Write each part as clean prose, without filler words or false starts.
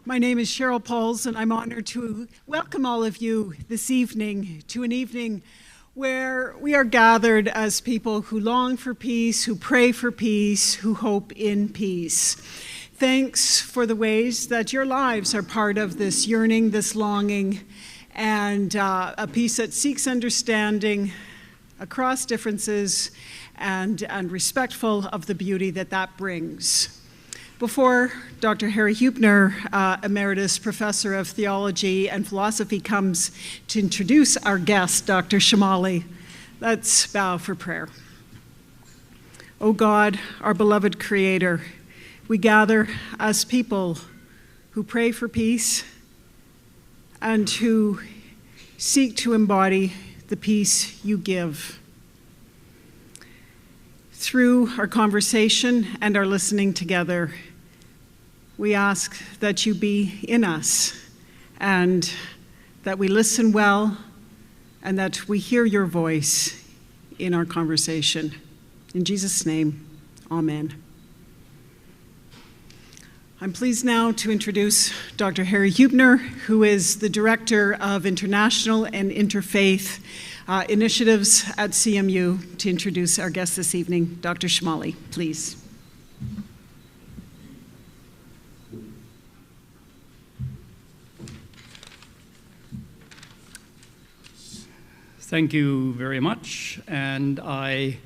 My name is Cheryl Pauls, and I'm honored to welcome all of you this evening to an evening where we are gathered as people who long for peace, who pray for peace, who hope in peace. Thanks for the ways that your lives are part of this yearning, this longing, and a peace that seeks understanding across differences and respectful of the beauty that that brings. Before Dr. Harry Hubner, Emeritus Professor of Theology and Philosophy, comes to introduce our guest, Dr. Shomali, let's bow for prayer. O God, our beloved Creator, we gather as people who pray for peace and who seek to embody the peace you give. Through our conversation and our listening together, we ask that you be in us and that we listen well and that we hear your voice in our conversation. In Jesus' name, amen. I'm pleased now to introduce Dr. Harry Hubner, who is the Director of International and Interfaith Initiatives at CMU, to introduce our guest this evening. Dr. Shomali, please. Thank you very much, and I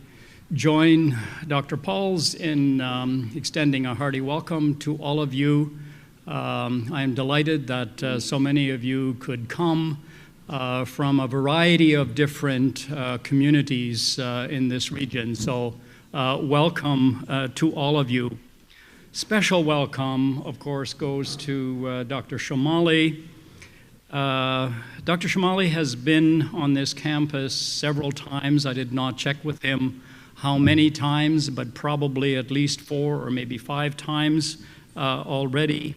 join Dr. Pauls in extending a hearty welcome to all of you. I am delighted that so many of you could come from a variety of different communities in this region, so welcome to all of you. Special welcome, of course, goes to Dr. Shomali. Dr. Shomali has been on this campus several times. I did not check with him how many times, but probably at least 4 or maybe 5 times already.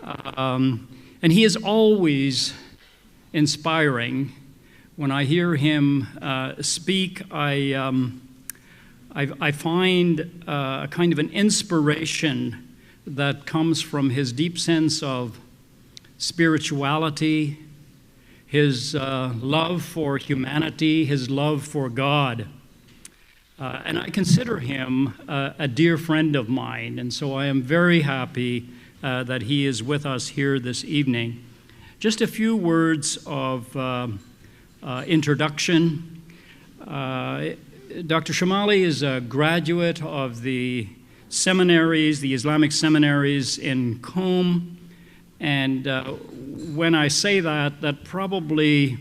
And he is always inspiring. When I hear him speak, I find a kind of an inspiration that comes from his deep sense of spirituality, his love for humanity, his love for God. And I consider him a dear friend of mine, and so I am very happy that he is with us here this evening. Just a few words of introduction. Dr. Shomali is a graduate of the seminaries, the Islamic Seminaries in Qom. And when I say that, that probably,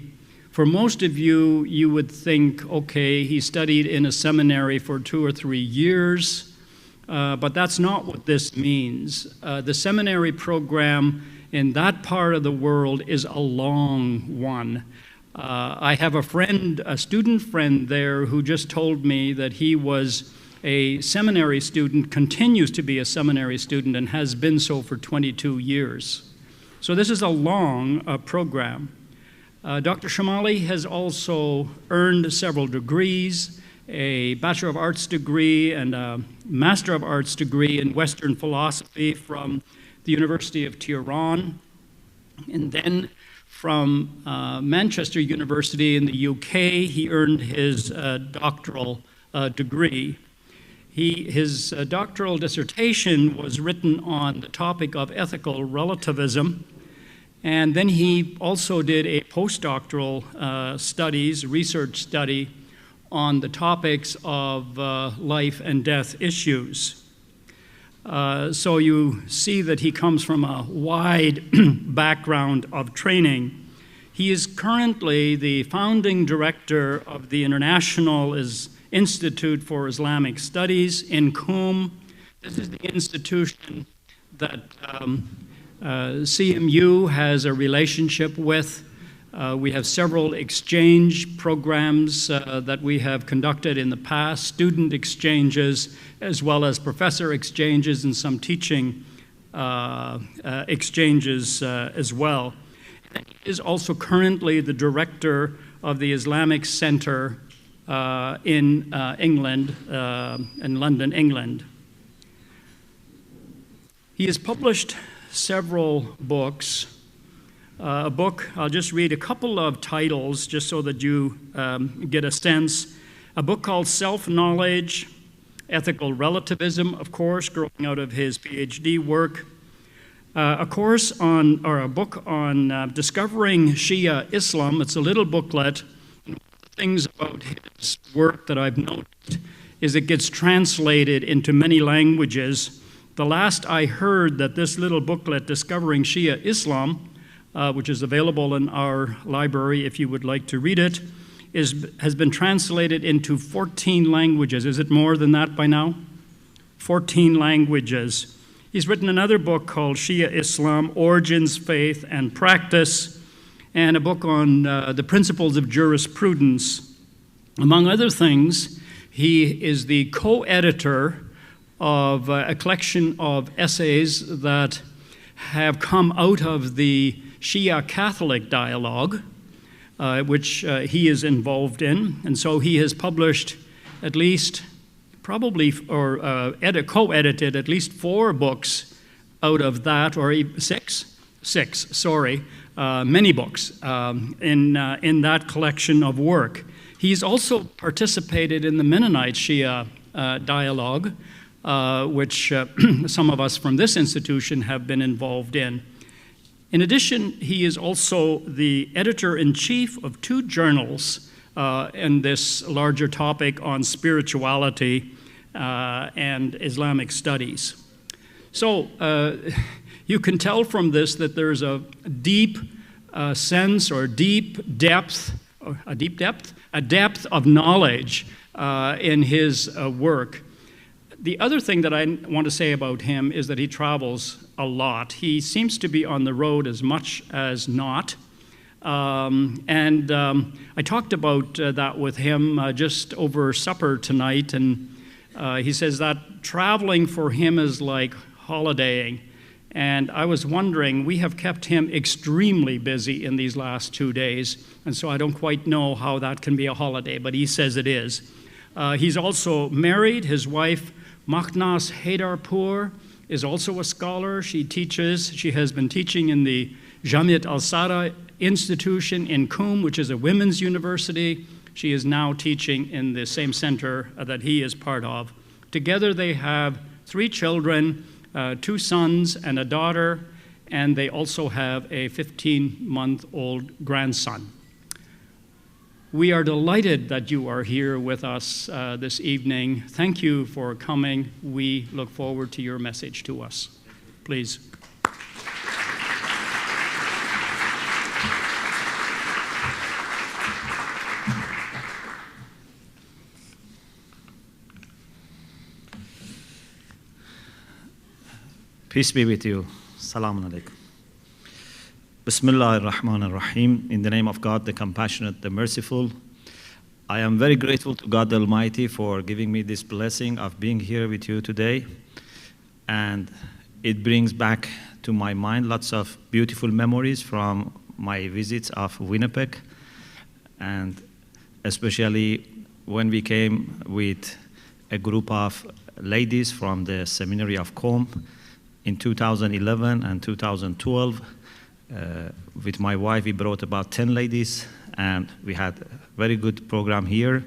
for most of you, you would think, okay, he studied in a seminary for 2 or 3 years, but that's not what this means. The seminary program in that part of the world is a long one. I have a friend, a student friend there, who just told me that he was a seminary student, continues to be a seminary student, and has been so for 22 years. So this is a long program. Dr. Shomali has also earned several degrees, a Bachelor of Arts degree and a Master of Arts degree in Western philosophy from the University of Tehran, and then from Manchester University in the UK, he earned his doctoral degree. His doctoral dissertation was written on the topic of ethical relativism, and then he also did a postdoctoral research study on the topics of life and death issues. So you see that he comes from a wide background of training. He is currently the founding director of the International Institute for Islamic Studies in Qom. This is the institution that CMU has a relationship with. We have several exchange programs that we have conducted in the past, student exchanges, as well as professor exchanges and some teaching exchanges as well. And he is also currently the director of the Islamic Center in England, in London, England. He has published several books. A book, I'll just read a couple of titles just so that you get a sense. A book called Self-Knowledge, Ethical Relativism, of course, growing out of his PhD work. A book on discovering Shia Islam. It's a little booklet. One of the things about his work that I've noticed is it gets translated into many languages. The last I heard that this little booklet, Discovering Shia Islam, which is available in our library if you would like to read it, has been translated into 14 languages. Is it more than that by now? 14 languages. He's written another book called Shia Islam, Origins, Faith, and Practice, and a book on the principles of jurisprudence. Among other things, he is the co-editor of a collection of essays that have come out of the Shia Catholic dialogue, which he is involved in. And so he has published at least co-edited at least 4 books out of that, or six, many books in that collection of work. He's also participated in the Mennonite Shia dialogue, which some of us from this institution have been involved in. In addition, he is also the editor-in-chief of 2 journals in this larger topic on spirituality and Islamic studies. So you can tell from this that there's a deep sense or a depth of knowledge in his work. The other thing that I want to say about him is that he travels a lot. He seems to be on the road as much as not. I talked about that with him just over supper tonight, and he says that traveling for him is like holidaying. And I was wondering, we have kept him extremely busy in these last 2 days, and so I don't quite know how that can be a holiday, but he says it is. He's also married. His wife, Makhnas Haydarpour, is also a scholar. She has been teaching in the Jamiat al-Sada institution in Qom, which is a women's university. She is now teaching in the same center that he is part of. Together they have 3 children, 2 sons and a daughter, and they also have a 15-month-old grandson. We are delighted that you are here with us this evening. Thank you for coming. We look forward to your message to us. Please. Peace be with you. Salamun alaikum. Bismillah ar-Rahman ar-Rahim. In the name of God, the compassionate, the merciful. I am very grateful to God Almighty for giving me this blessing of being here with you today. And it brings back to my mind lots of beautiful memories from my visits of Winnipeg. And especially when we came with a group of ladies from the Seminary of Qom in 2011 and 2012. With my wife, we brought about 10 ladies, and we had a very good program here,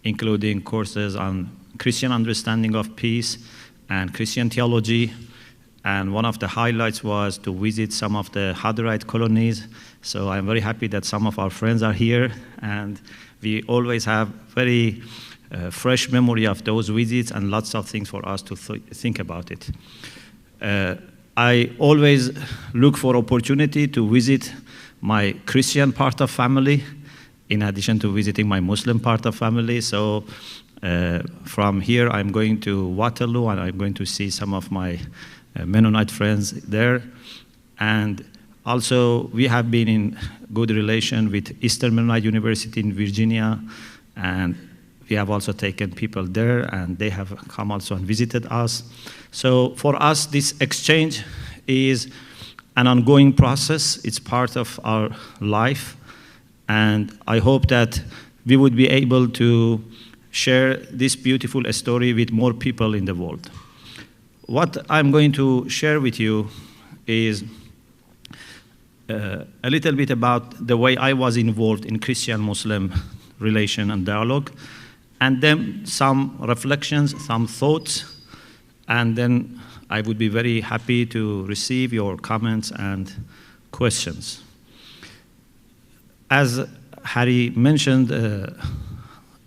including courses on Christian understanding of peace and Christian theology. And one of the highlights was to visit some of the Hadarite colonies. So I'm very happy that some of our friends are here, and we always have very fresh memory of those visits and lots of things for us to think about it. I always look for opportunity to visit my Christian part of family in addition to visiting my Muslim part of family. So from here, I'm going to Waterloo, and I'm going to see some of my Mennonite friends there. And also, we have been in good relation with Eastern Mennonite University in Virginia, and we have also taken people there, and they have come also and visited us. So for us, this exchange is an ongoing process. It's part of our life, and I hope that we would be able to share this beautiful story with more people in the world. What I'm going to share with you is a little bit about the way I was involved in Christian-Muslim relation and dialogue, and then some reflections, some thoughts, and then I would be very happy to receive your comments and questions. As Harry mentioned,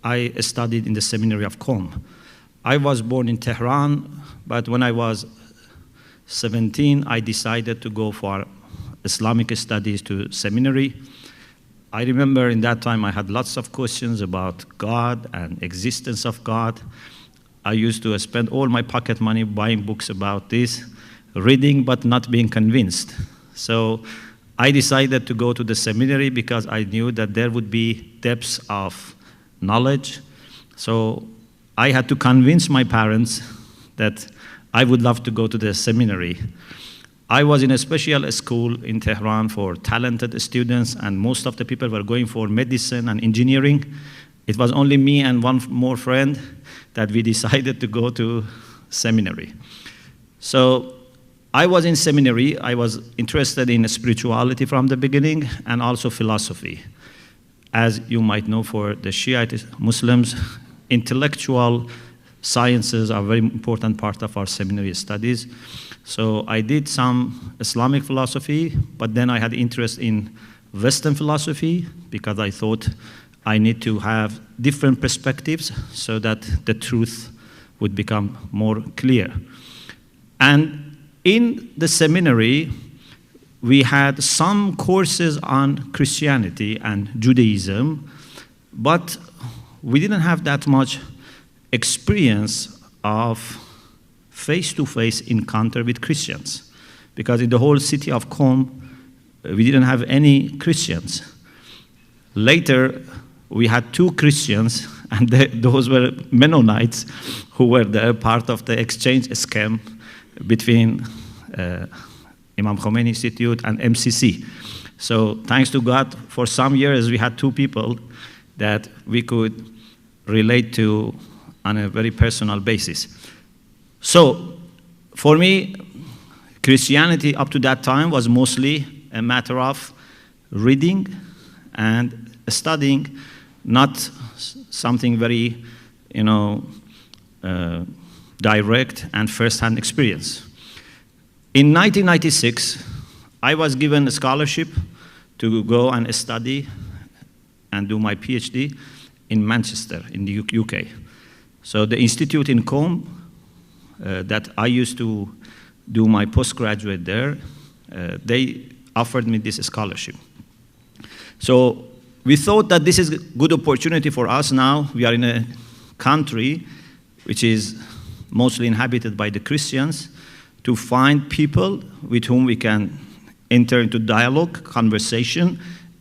I studied in the Seminary of Qom. I was born in Tehran, but when I was 17, I decided to go for Islamic Studies to seminary. I remember in that time I had lots of questions about God and existence of God. I used to spend all my pocket money buying books about this, reading but not being convinced. So I decided to go to the seminary because I knew that there would be depths of knowledge. So I had to convince my parents that I would love to go to the seminary. I was in a special school in Tehran for talented students, and most of the people were going for medicine and engineering. It was only me and one more friend that we decided to go to seminary. So I was in seminary. I was interested in spirituality from the beginning and also philosophy. As you might know, for the Shi'a Muslims, intellectual sciences are a very important part of our seminary studies. So I did some Islamic philosophy, but then I had interest in Western philosophy because I thought I need to have different perspectives so that the truth would become more clear. And in the seminary, we had some courses on Christianity and Judaism, but we didn't have that much experience of face-to-face encounter with Christians, because in the whole city of Qom, we didn't have any Christians. Later, we had 2 Christians, and those were Mennonites who were there, part of the exchange scam between Imam Khomeini Institute and MCC. So thanks to God, for some years we had 2 people that we could relate to on a very personal basis. So for me, Christianity up to that time was mostly a matter of reading and studying, not something very, direct and first-hand experience. In 1996, I was given a scholarship to go and study and do my PhD in Manchester, in the UK. So the institute in Qom that I used to do my postgraduate there, they offered me this scholarship. So we thought that this is a good opportunity for us now. We are in a country which is mostly inhabited by the Christians, to find people with whom we can enter into dialogue, conversation,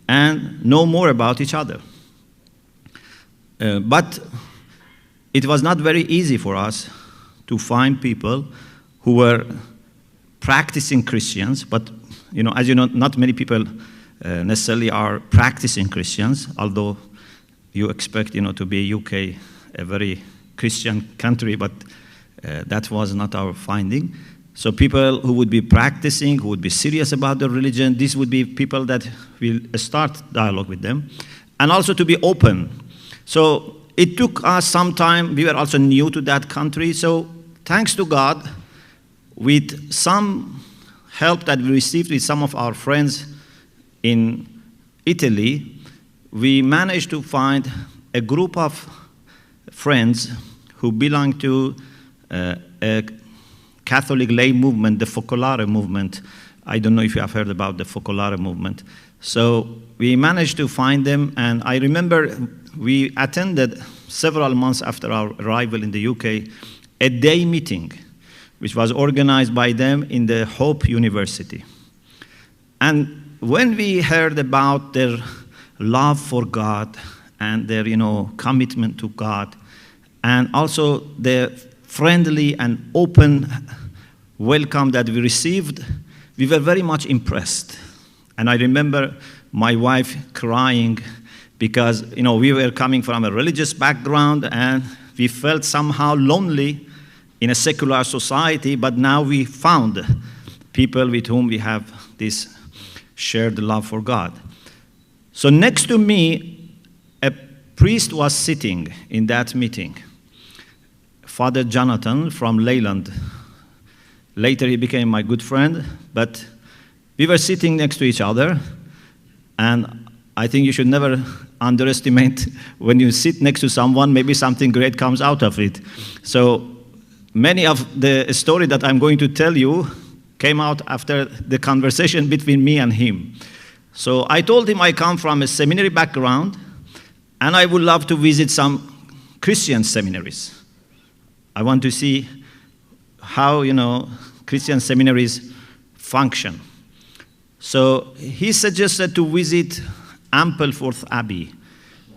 and know more about each other. But it was not very easy for us to find people who were practicing Christians, but as you know, not many people necessarily are practicing Christians, although you expect to be UK a very Christian country, but that was not our finding. So people who would be practicing, who would be serious about their religion, these would be people that will start dialogue with them, and also to be open. So it took us some time. We were also new to that country. So thanks to God, with some help that we received with some of our friends in Italy, we managed to find a group of friends who belong to a Catholic lay movement, the Focolare movement. I don't know if you have heard about the Focolare movement. So we managed to find them, and I remember we attended several months after our arrival in the UK a day meeting, which was organized by them in the Hope University. And when we heard about their love for God and their commitment to God, and also the friendly and open welcome that we received, we were very much impressed. And I remember my wife crying because we were coming from a religious background and we felt somehow lonely in a secular society, but now we found people with whom we have this shared love for God. So next to me, a priest was sitting in that meeting, Father Jonathan from Leyland. Later he became my good friend, but we were sitting next to each other, and I think you should never underestimate when you sit next to someone, maybe something great comes out of it. So many of the story that I'm going to tell you came out after the conversation between me and him. So I told him I come from a seminary background, and I would love to visit some Christian seminaries. I want to see how, Christian seminaries function. So he suggested to visit Ampleforth Abbey,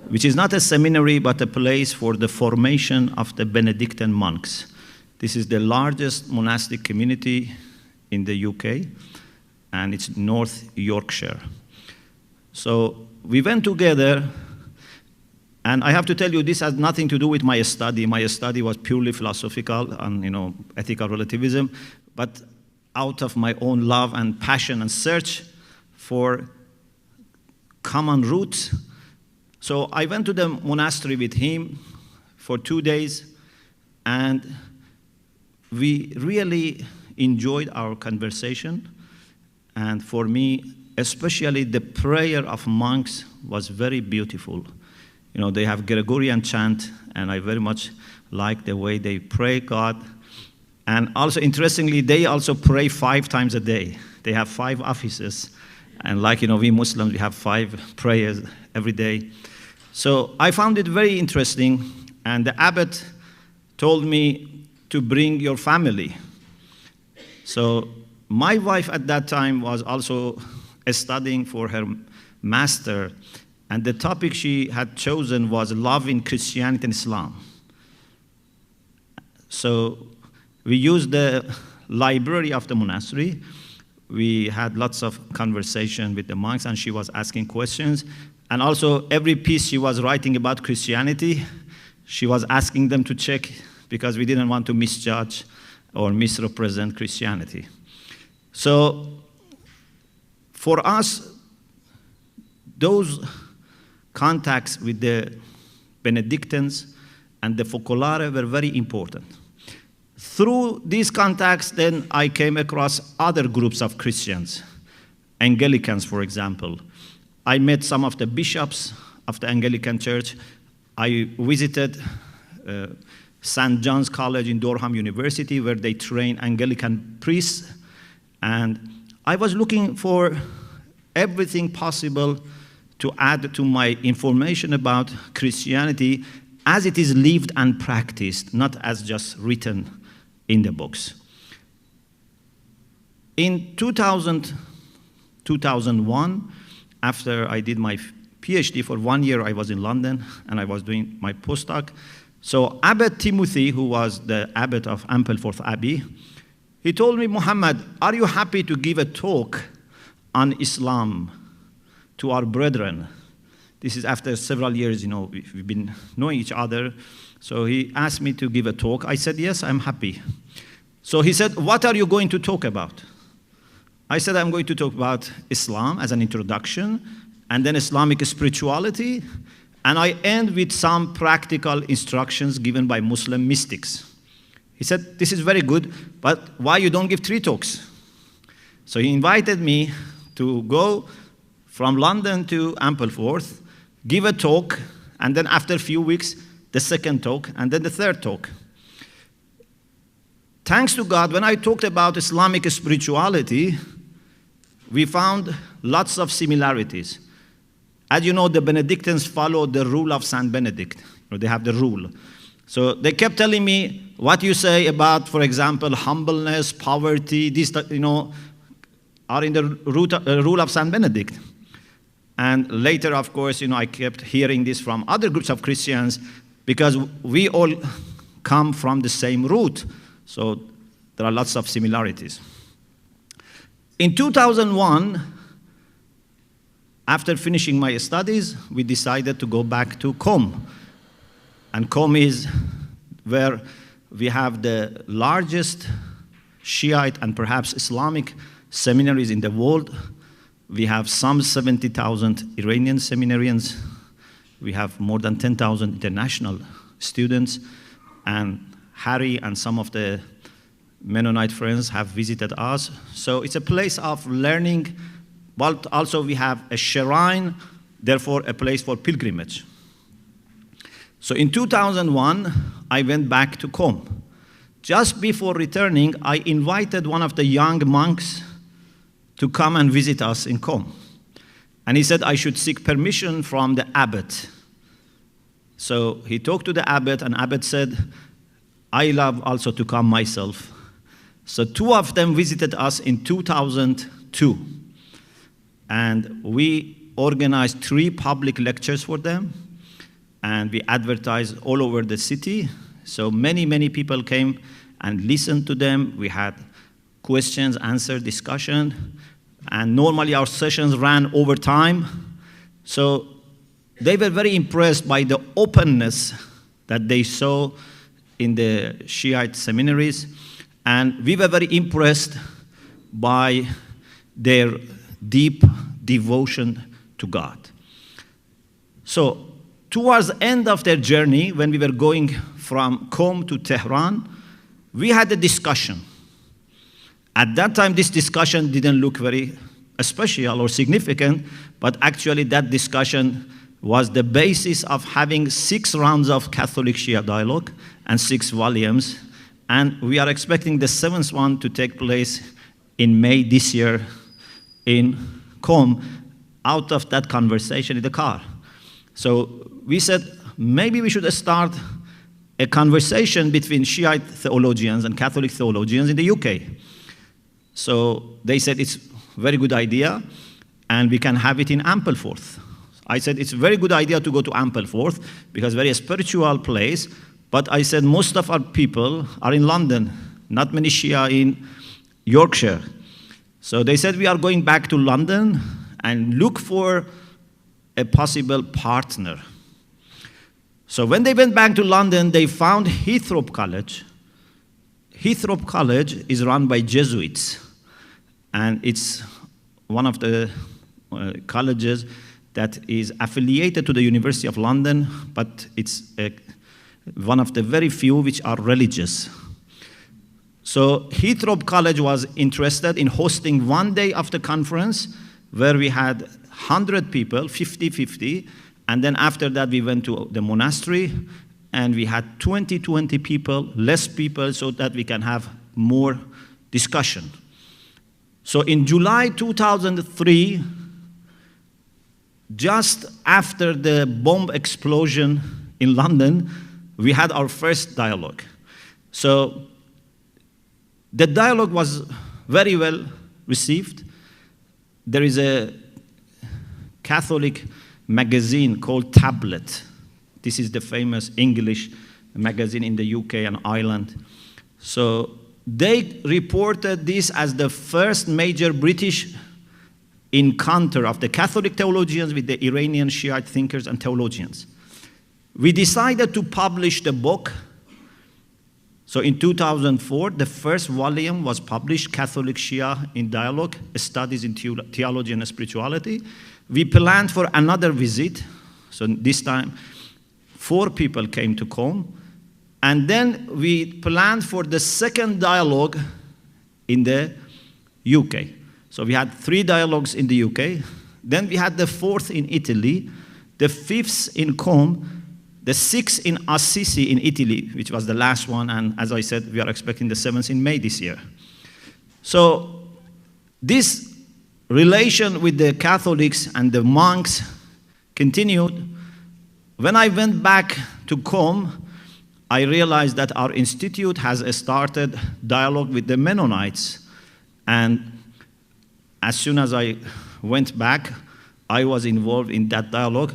which is not a seminary, but a place for the formation of the Benedictine monks. This is the largest monastic community in the UK, and it's North Yorkshire. So we went together, and I have to tell you, this has nothing to do with my study. My study was purely philosophical and, ethical relativism, but out of my own love and passion and search for common roots. So I went to the monastery with him for 2 days, and we really enjoyed our conversation. And for me, especially the prayer of monks was very beautiful. They have Gregorian chant, and I very much like the way they pray God. And also, interestingly, they also pray 5 times a day. They have 5 offices. And like, we Muslims, we have 5 prayers every day. So I found it very interesting. And the abbot told me to bring your family. So my wife at that time was also studying for her master. And the topic she had chosen was love in Christianity and Islam. So we used the library of the monastery. We had lots of conversation with the monks, and she was asking questions. And also, every piece she was writing about Christianity, she was asking them to check, because we didn't want to misjudge or misrepresent Christianity. So for us, those contacts with the Benedictines and the Focolare were very important. Through these contacts, then I came across other groups of Christians, Anglicans, for example. I met some of the bishops of the Anglican Church. I visited St. John's College in Durham University, where they train Anglican priests. And I was looking for everything possible to add to my information about Christianity as it is lived and practiced, not as just written in the books. In 2001, after I did my PhD for 1 year, I was in London, and I was doing my postdoc. So Abbot Timothy, who was the abbot of Ampleforth Abbey, he told me, Muhammad, are you happy to give a talk on Islam to our brethren? This is after several years, we've been knowing each other. So he asked me to give a talk. I said, yes, I'm happy. So he said, what are you going to talk about? I said, I'm going to talk about Islam as an introduction, and then Islamic spirituality, and I end with some practical instructions given by Muslim mystics. He said, this is very good, but why you don't give 3 talks? So he invited me to go from London to Ampleforth, give a talk, and then after a few weeks, the second talk, and then the third talk. Thanks to God, when I talked about Islamic spirituality, we found lots of similarities. As you know, the Benedictines follow the rule of Saint Benedict. They have the rule. So they kept telling me, what you say about, for example, humbleness, poverty, these, are in the rule of Saint Benedict. And later, of course, I kept hearing this from other groups of Christians, because we all come from the same root. So there are lots of similarities. In 2001, after finishing my studies, we decided to go back to Qom. And Qom is where we have the largest Shiite and perhaps Islamic seminaries in the world. We have some 70,000 Iranian seminarians. We have more than 10,000 international students. And Harry and some of the Mennonite friends have visited us. So it's a place of learning, but also we have a shrine, therefore a place for pilgrimage. So in 2001, I went back to Qom. Just before returning, I invited one of the young monks to come and visit us in Qom. And he said I should seek permission from the abbot. So he talked to the abbot, and abbot said, I love also to come myself. So two of them visited us in 2002. And we organized 3 public lectures for them. And we advertised all over the city. So many people came and listened to them. We had questions, answer, discussion. And normally our sessions ran over time. So they were very impressed by the openness that they saw in the Shiite seminaries. And we were very impressed by their deep devotion to God. So towards the end of their journey, when we were going from Qom to Tehran, we had a discussion. At that time, this discussion didn't look very special or significant, but actually that discussion was the basis of having 6 rounds of Catholic Shia dialogue and 6 volumes. And we are expecting the 7th one to take place in May this year in Qom, out of that conversation in the car. So we said, maybe we should start a conversation between Shiite theologians and Catholic theologians in the UK. So they said it's a very good idea, and we can have it in Ampleforth. I said it's a very good idea to go to Ampleforth because very spiritual place, but I said most of our people are in London, not many Shia in Yorkshire. So they said we are going back to London and look for a possible partner. So when they went back to London, they found Heathrow College. Heathrow College is run by Jesuits, and it's one of the colleges that is affiliated to the University of London, but it's one of the very few which are religious. So Heathrow College was interested in hosting one day of the conference where we had 100 people, 50-50, and then after that we went to the monastery and we had 20 people, less people, so that we can have more discussion. So in July 2003, just after the bomb explosion in London, we had our first dialogue. So the dialogue was very well received. There is a Catholic magazine called Tablet. This is the famous English magazine in the UK and Ireland. So they reported this as the first major British encounter of the Catholic theologians with the Iranian Shiite thinkers and theologians. We decided to publish the book. So in 2004, the first volume was published, Catholic Shia in Dialogue, Studies in Theology and Spirituality. We planned for another visit. So this time, 4 people came to Qom. And then we planned for the second dialogue in the UK. So we had 3 dialogues in the UK. Then we had the 4th in Italy, the 5th in Qom, the 6th in Assisi in Italy, which was the last one. And as I said, we are expecting the 7th in May this year. So this relation with the Catholics and the monks continued. When I went back to Qom, I realized that our institute has started dialogue with the Mennonites. And as soon as I went back, I was involved in that dialogue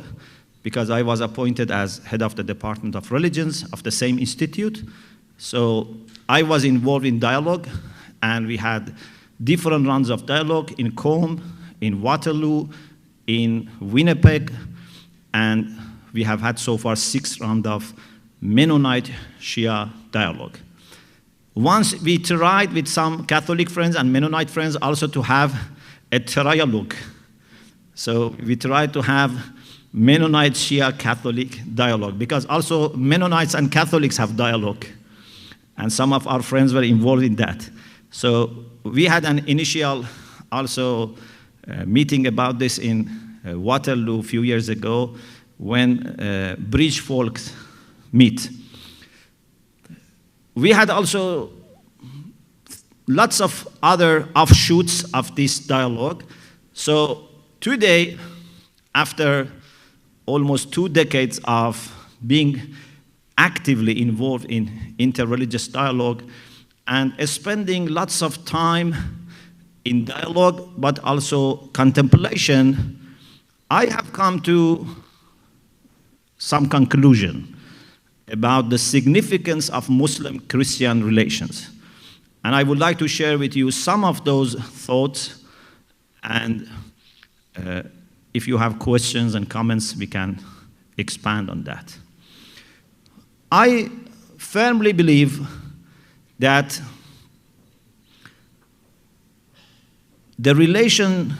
because I was appointed as head of the Department of Religions of the same institute. So I was involved in dialogue, and we had different rounds of dialogue in Qom, in Waterloo, in Winnipeg, and we have had so far 6 rounds of Mennonite Shia dialogue. Once we tried with some Catholic friends and Mennonite friends also to have a dialogue. So we tried to have Mennonite Shia Catholic dialogue, because also Mennonites and Catholics have dialogue. And some of our friends were involved in that. So we had an initial also meeting about this in Waterloo a few years ago when Bridge folks meet. We had also lots of other offshoots of this dialogue. So today, after almost 2 decades of being actively involved in interreligious dialogue and spending lots of time in dialogue, but also contemplation, I have come to some conclusion about the significance of Muslim-Christian relations. And I would like to share with you some of those thoughts, and if you have questions and comments, we can expand on that. I firmly believe that the relation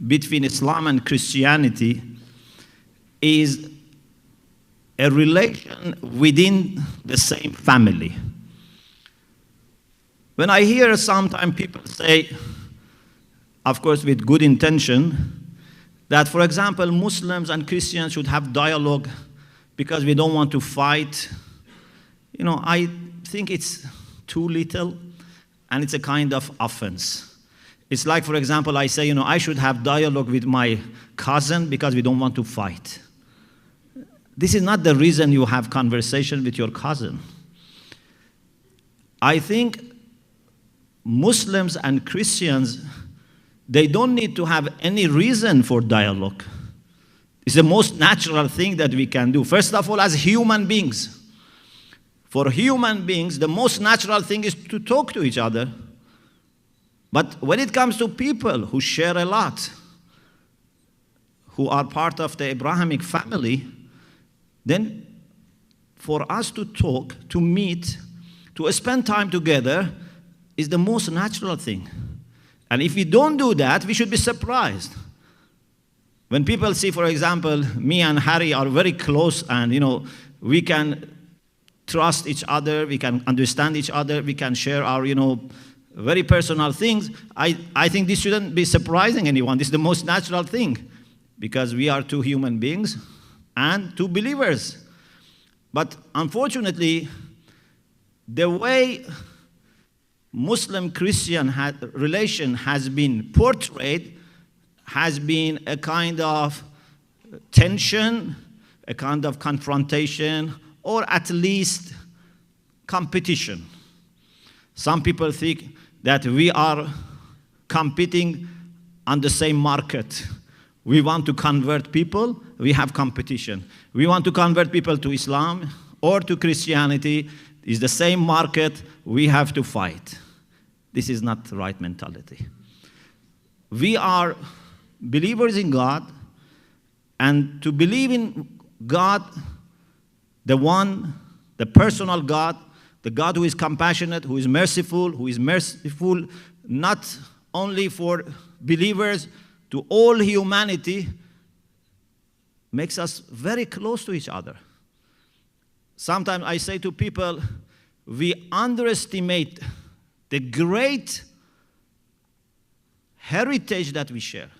between Islam and Christianity is a relation within the same family. When I hear sometimes people say, of course with good intention, that, for example, Muslims and Christians should have dialogue because we don't want to fight, I think it's too little, and it's a kind of offense. It's like, for example, I say, I should have dialogue with my cousin because we don't want to fight. This is not the reason you have conversation with your cousin. I think Muslims and Christians, they don't need to have any reason for dialogue. It's the most natural thing that we can do. First of all, as human beings. For human beings, the most natural thing is to talk to each other. But when it comes to people who share a lot, who are part of the Abrahamic family, then for us to talk, to meet, to spend time together is the most natural thing. And if we don't do that, we should be surprised. When people see, for example, me and Harry are very close and, we can trust each other, we can understand each other, we can share our, very personal things, I think this shouldn't be surprising anyone. This is the most natural thing because we are two human beings and two believers. But unfortunately, the way Muslim-Christian relation has been portrayed has been a kind of tension, a kind of confrontation, or at least competition. Some people think that we are competing on the same market. We want to convert people, we have competition. We want to convert people to Islam or to Christianity, it's the same market, we have to fight. This is not the right mentality. We are believers in God, and to believe in God, the personal God, the God who is compassionate, who is merciful not only for believers, to all humanity, makes us very close to each other. Sometimes I say to people, we underestimate the great heritage that we share,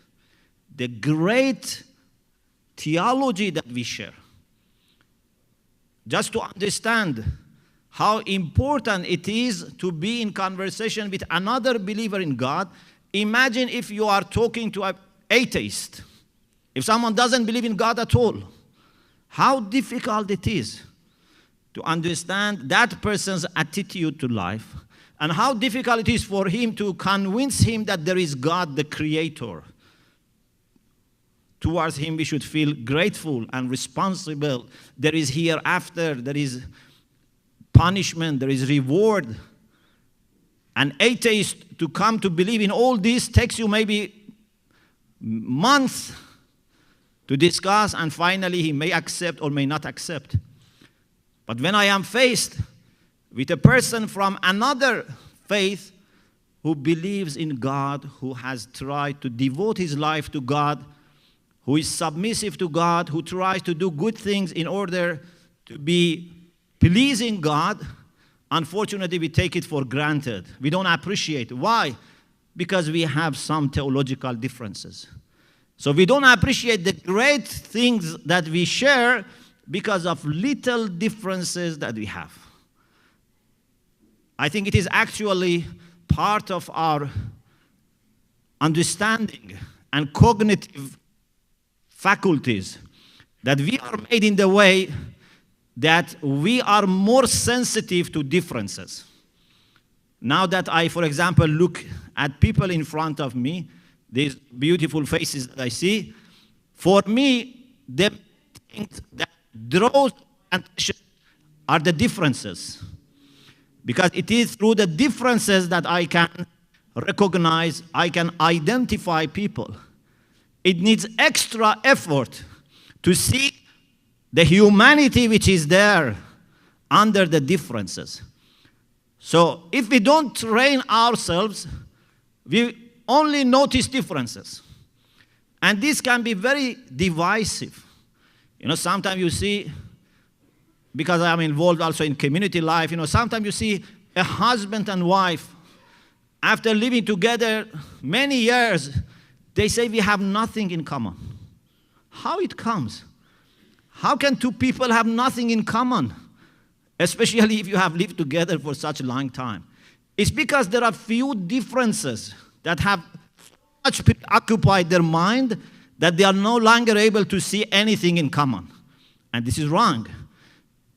the great theology that we share. Just to understand how important it is to be in conversation with another believer in God, imagine if you are talking to an atheist, if someone doesn't believe in God at all, how difficult it is to understand that person's attitude to life, and how difficult it is for him to convince him that there is God, the Creator. Towards him we should feel grateful and responsible. There is hereafter, there is punishment, there is reward. An atheist to come to believe in all this takes you maybe months to discuss, and finally he may accept or may not accept. But when I am faced with a person from another faith who believes in God, who has tried to devote his life to God, who is submissive to God, who tries to do good things in order to be pleasing God, unfortunately, we take it for granted. We don't appreciate it. Why? Because we have some theological differences. So we don't appreciate the great things that we share because of little differences that we have. I think it is actually part of our understanding and cognitive faculties that we are made in the way that we are more sensitive to differences. Now that I, for example, look at people in front of me, these beautiful faces that I see, for me, the things that draws attention are the differences. Because it is through the differences that I can recognize, I can identify people. It needs extra effort to see the humanity which is there under the differences. So if we don't train ourselves, we only notice differences. And this can be very divisive. You know, sometimes you see, because I'm involved also in community life, you know, sometimes you see a husband and wife, after living together many years, they say we have nothing in common. How it comes? How can two people have nothing in common? Especially if you have lived together for such a long time. It's because there are few differences that have much preoccupied their mind that they are no longer able to see anything in common. And this is wrong.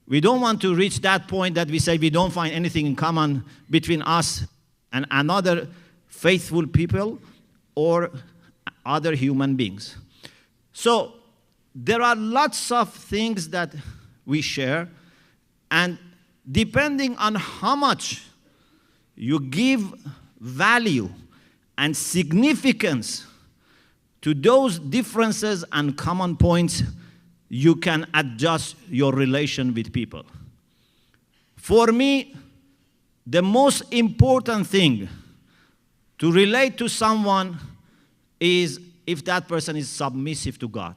We don't want to reach that point that we say we don't find anything in common between us and another faithful people or other human beings. So there are lots of things that we share, and depending on how much you give value and significance to those differences and common points, you can adjust your relation with people. For me, the most important thing to relate to someone is if that person is submissive to God.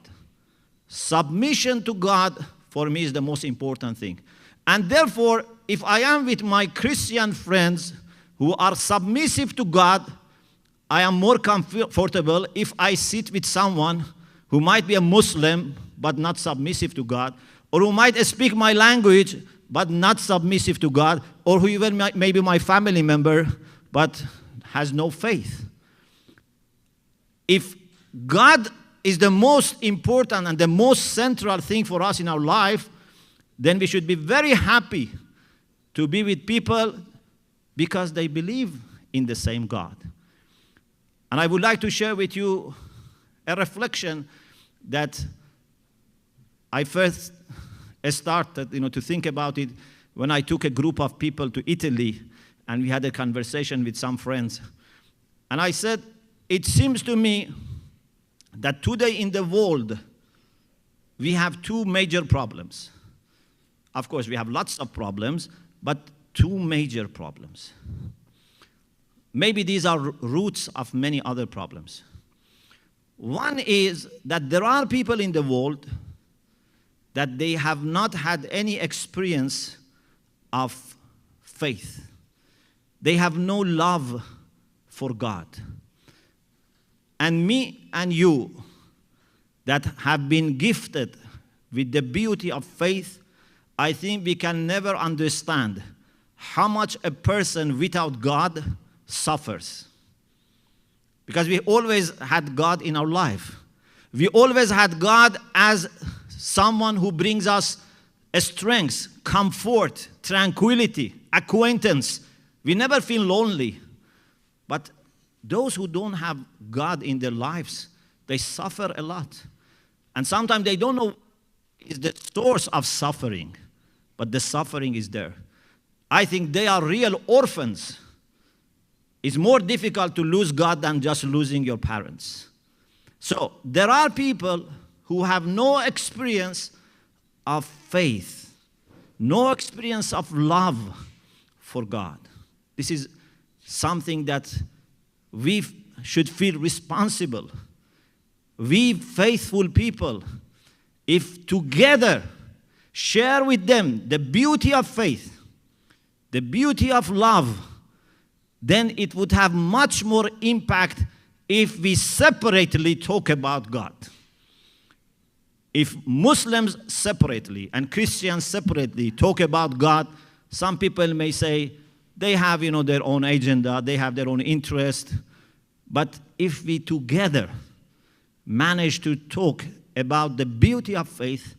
Submission to God, for me, is the most important thing. And therefore, if I am with my Christian friends who are submissive to God, I am more comfortable if I sit with someone who might be a Muslim but not submissive to God, or who might speak my language but not submissive to God, or who even may be my family member but has no faith. If God is the most important and the most central thing for us in our life, then we should be very happy to be with people because they believe in the same God. And I would like to share with you a reflection that I first started, to think about it when I took a group of people to Italy, and we had a conversation with some friends. And I said, it seems to me that today in the world, we have two major problems. Of course, we have lots of problems, but two major problems. Maybe these are roots of many other problems. One is that there are people in the world that they have not had any experience of faith. They have no love for God. And me and you that have been gifted with the beauty of faith, I think we can never understand how much a person without God suffers. Because we always had God in our life. We always had God as someone who brings us a strength, comfort, tranquility, acquaintance. We never feel lonely. But those who don't have God in their lives, they suffer a lot. And sometimes they don't know what is the source of suffering, but the suffering is there. I think they are real orphans. It's more difficult to lose God than just losing your parents. So there are people who have no experience of faith, no experience of love, for God. This is something that we should feel responsible. We faithful people, if together share with them the beauty of faith, the beauty of love, then it would have much more impact if we separately talk about God. If Muslims separately and Christians separately talk about God, some people may say they have, their own agenda, they have their own interest. But if we together manage to talk about the beauty of faith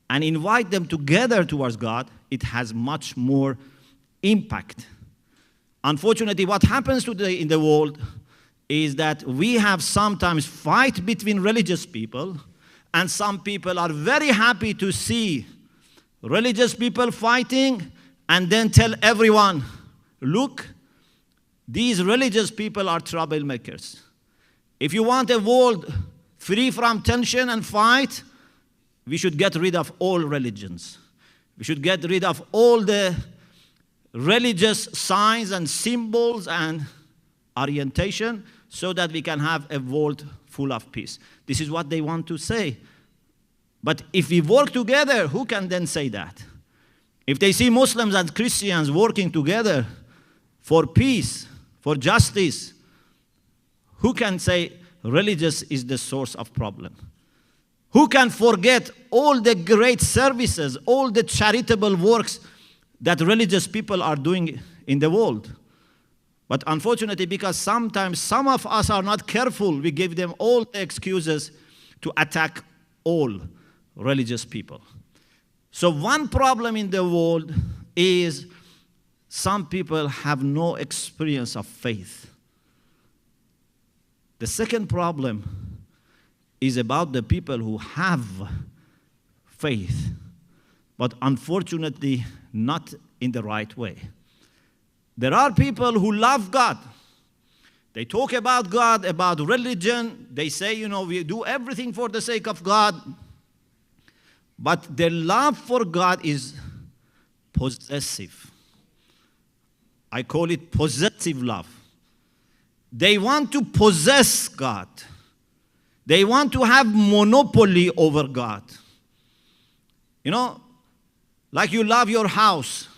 and invite them together towards God, it has much more impact. Unfortunately, what happens today in the world is that we have sometimes fight between religious people, and some people are very happy to see religious people fighting and then tell everyone, look, these religious people are troublemakers. If you want a world free from tension and fight, we should get rid of all religions. We should get rid of all the religious signs and symbols and orientation so that we can have a world full of peace. This is what they want to say. But if we work together, who can then say that? If they see Muslims and Christians working together for peace, for justice, who can say religious is the source of problem? Who can forget all the great services, all the charitable works that religious people are doing in the world? But unfortunately, because sometimes some of us are not careful, we give them all the excuses to attack all religious people. So one problem in the world is some people have no experience of faith. The second problem is about the people who have faith, but unfortunately not in the right way. There are people who love God. They talk about God, about religion. They say, we do everything for the sake of God. But their love for God is possessive. I call it possessive love. They want to possess God. They want to have monopoly over God. Like you love your house.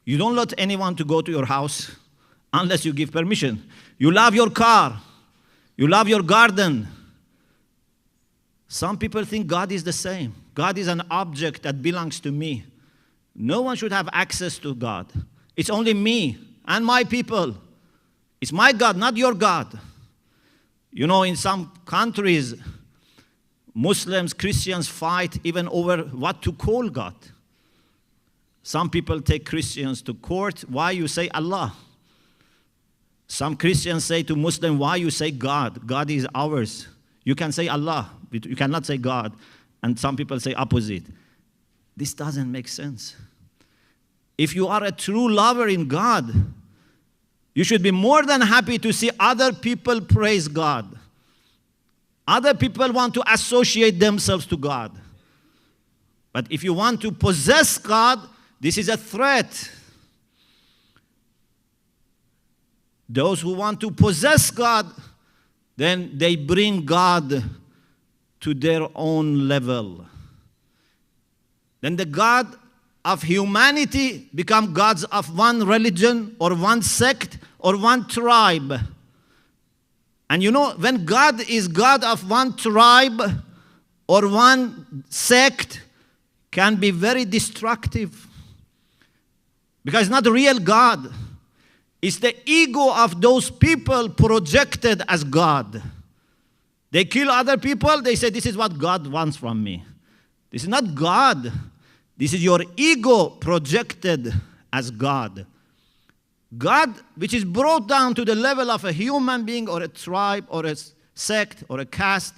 You don't let anyone to go to your house unless you give permission. You love your car. You love your garden. Some people think God is the same. God is an object that belongs to me. No one should have access to God. It's only me and my people. It's my God, not your God. In some countries, Muslims, Christians fight even over what to call God. Some people take Christians to court. Why you say Allah? Some Christians say to Muslims, why you say God? God is ours. You can say Allah. You cannot say God. And some people say opposite. This doesn't make sense. If you are a true lover in God, you should be more than happy to see other people praise God. Other people want to associate themselves to God. But if you want to possess God, this is a threat. Those who want to possess God, then they bring God to their own level. Then the God of humanity become gods of one religion or one sect or one tribe. And when God is God of one tribe or one sect, can be very destructive. Because it's not the real God. It's the ego of those people projected as God. They kill other people, they say, this is what God wants from me. This is not God. This is your ego projected as God. God, which is brought down to the level of a human being or a tribe or a sect or a caste,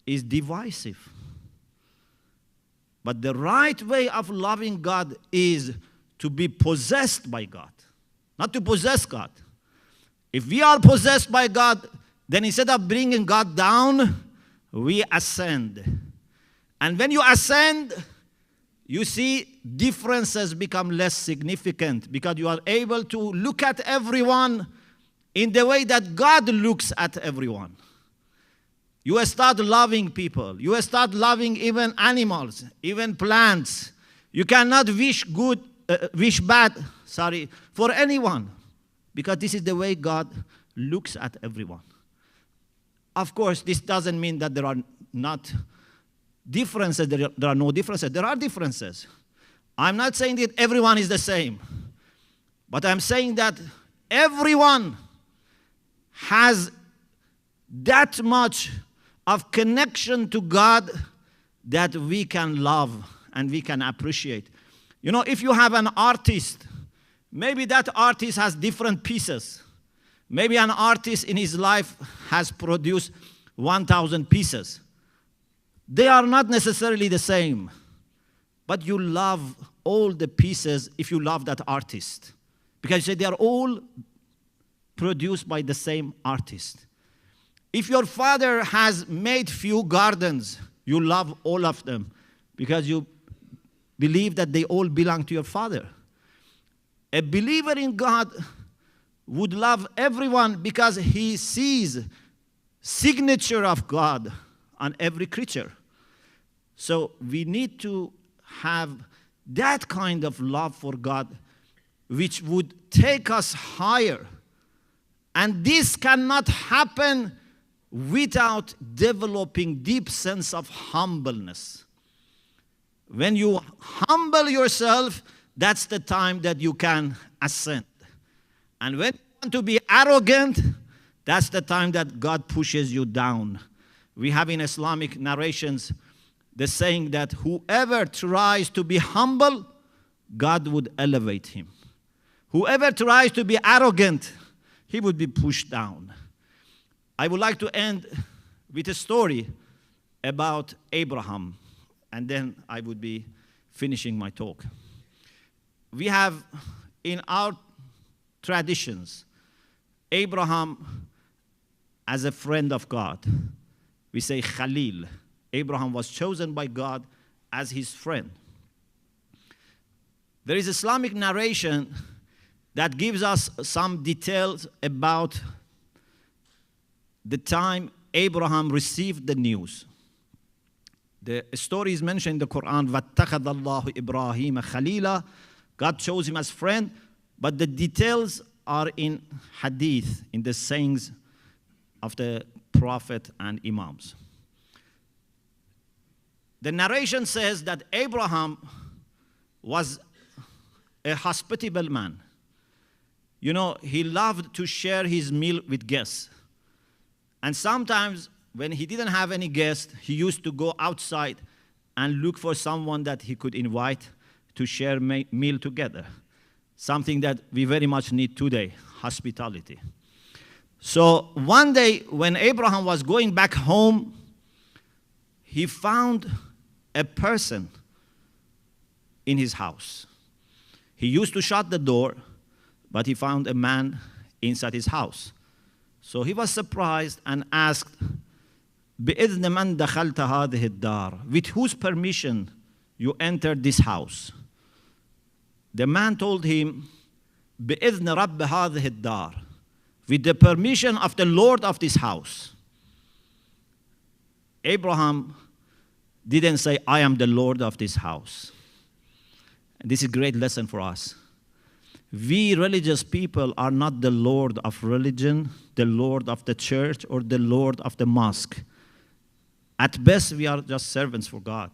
is divisive. But the right way of loving God is to be possessed by God, not to possess God. If we are possessed by God, then instead of bringing God down, we ascend. And when you ascend, you see differences become less significant because you are able to look at everyone in the way that God looks at everyone. You start loving people. You start loving even animals, even plants. You cannot wish bad for anyone, because this is the way God looks at everyone. Of course, this doesn't mean that there are not differences. There are no differences. There are differences. I'm not saying that everyone is the same, but I'm saying that everyone has that much of connection to God that we can love and we can appreciate. You know, if you have an artist, maybe that artist has different pieces. Maybe an artist in his life has produced 1,000 pieces. They are not necessarily the same, but you love all the pieces if you love that artist, because you say they are all produced by the same artist. If your father has made few gardens, you love all of them because you believe that they all belong to your father. A believer in God would love everyone because he sees signature of God on every creature. So we need to have that kind of love for God which would take us higher. And this cannot happen without developing deep sense of humbleness. When you humble yourself, that's the time that you can ascend. And when you want to be arrogant, that's the time that God pushes you down. We have in Islamic narrations the saying that whoever tries to be humble, God would elevate him. Whoever tries to be arrogant, he would be pushed down. I would like to end with a story about Abraham, and then I would be finishing my talk. We have in our traditions Abraham as a friend of God. We say Khalil. Abraham was chosen by God as his friend. There is Islamic narration that gives us some details about the time Abraham received the news. The story is mentioned in the Quran, وَاتَّخَذَ اللَّهُ إِبْرَاهِيمَ خَلِيلًا. God chose him as friend, but the details are in hadith, in the sayings of the Prophet and Imams. The narration says that Abraham was a hospitable man. You know, he loved to share his meal with guests. And sometimes when he didn't have any guests, he used to go outside and look for someone that he could invite to share meal together. Something that we very much need today, hospitality. So one day when Abraham was going back home, he found a person in his house. He used to shut the door, but he found a man inside his house. So he was surprised and asked, بِإِذْنِ مَنْ دَخَلْتَ هَذِهِ الدَّارِ. With whose permission you entered this house? The man told him, بِإِذْنِ رَبِّ هَذِهِ الدَّارِ. With the permission of the Lord of this house. Abraham didn't say, I am the Lord of this house. And this is a great lesson for us. We religious people are not the Lord of religion, the Lord of the church, or the Lord of the mosque. At best, we are just servants for God.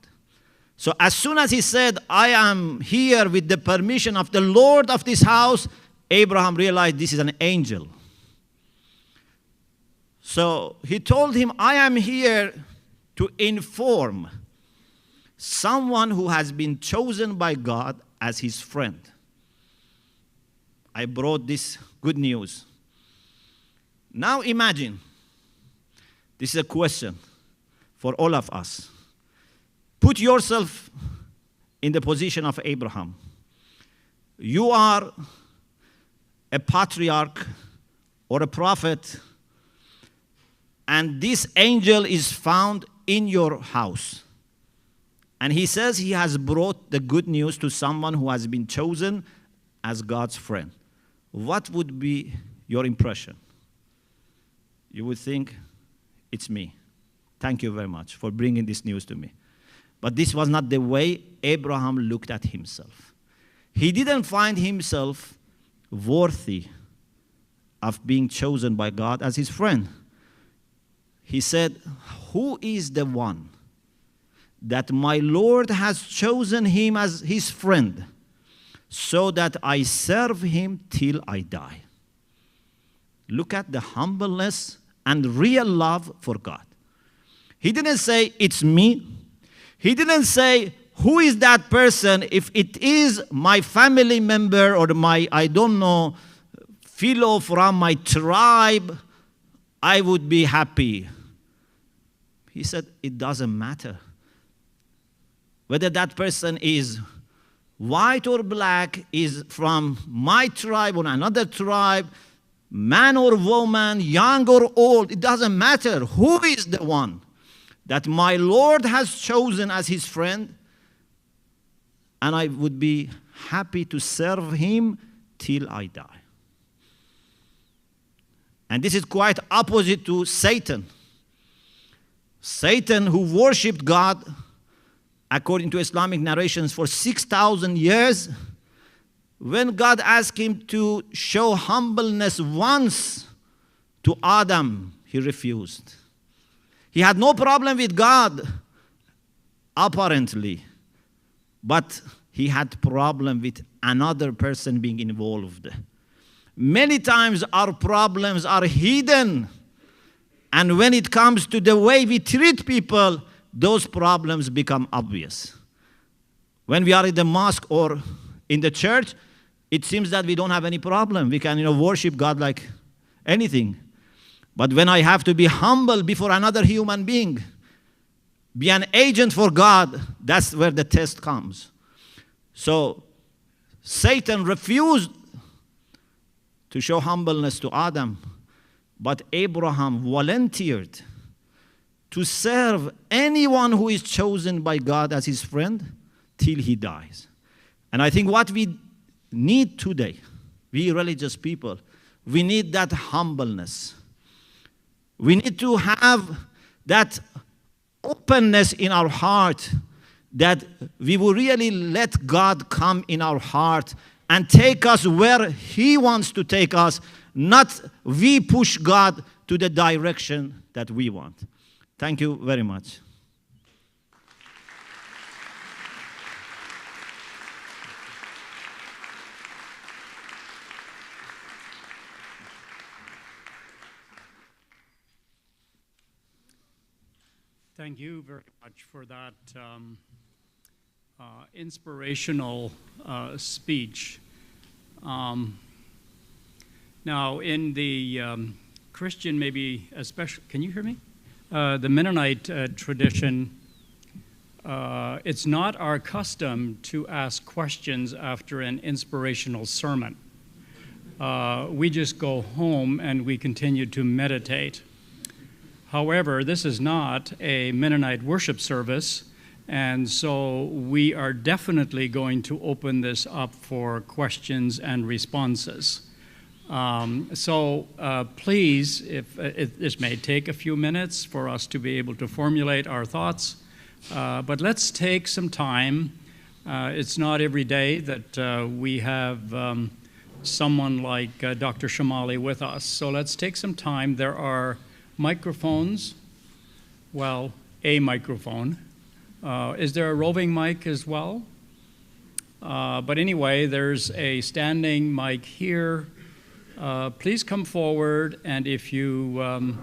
So as soon as he said, I am here with the permission of the Lord of this house, Abraham realized this is an angel. So he told him, I am here to inform someone who has been chosen by God as his friend. I brought this good news. Now imagine, this is a question for all of us. Put yourself in the position of Abraham. You are a patriarch or a prophet, and this angel is found in your house. And he says he has brought the good news to someone who has been chosen as God's friend. What would be your impression? You would think, it's me. Thank you very much for bringing this news to me. But this was not the way Abraham looked at himself. He didn't find himself worthy of being chosen by God as his friend. He said, who is the one that my Lord has chosen him as his friend so that I serve him till I die? Look at the humbleness and real love for God. He didn't say, it's me. He didn't say, who is that person? If it is my family member or my, I don't know, fellow from my tribe, I would be happy. He said, it doesn't matter. Whether that person is white or black, is from my tribe or another tribe, man or woman, young or old, it doesn't matter. Who is the one that my Lord has chosen as his friend? And I would be happy to serve him till I die. And this is quite opposite to Satan. Satan, who worshipped God, according to Islamic narrations, for 6,000 years, when God asked him to show humbleness once to Adam, he refused. He had no problem with God, apparently, but he had problem with another person being involved. Many times our problems are hidden, and when it comes to the way we treat people, those problems become obvious. When we are in the mosque or in the church, it seems that we don't have any problem. We can, worship God like anything. But when I have to be humble before another human being, be an agent for God, that's where the test comes. So Satan refused to show humbleness to Adam, but Abraham volunteered to serve anyone who is chosen by God as his friend till he dies. And I think what we need today, we religious people, we need that humbleness. We need to have that openness in our heart, that we will really let God come in our heart and take us where he wants to take us, not we push God to the direction that we want. Thank you very much. Thank you very much for that inspirational speech. Now, in the Christian, maybe especially, can you hear me? The Mennonite tradition, it's not our custom to ask questions after an inspirational sermon. We just go home and we continue to meditate. However, this is not a Mennonite worship service, and so we are definitely going to open this up for questions and responses. Please, if this may take a few minutes for us to be able to formulate our thoughts, but let's take some time. It's not every day that we have someone like Dr. Shomali with us, so let's take some time. There are microphones, well, a microphone. Is there a roving mic as well? But anyway, there's a standing mic here. Please come forward, and if you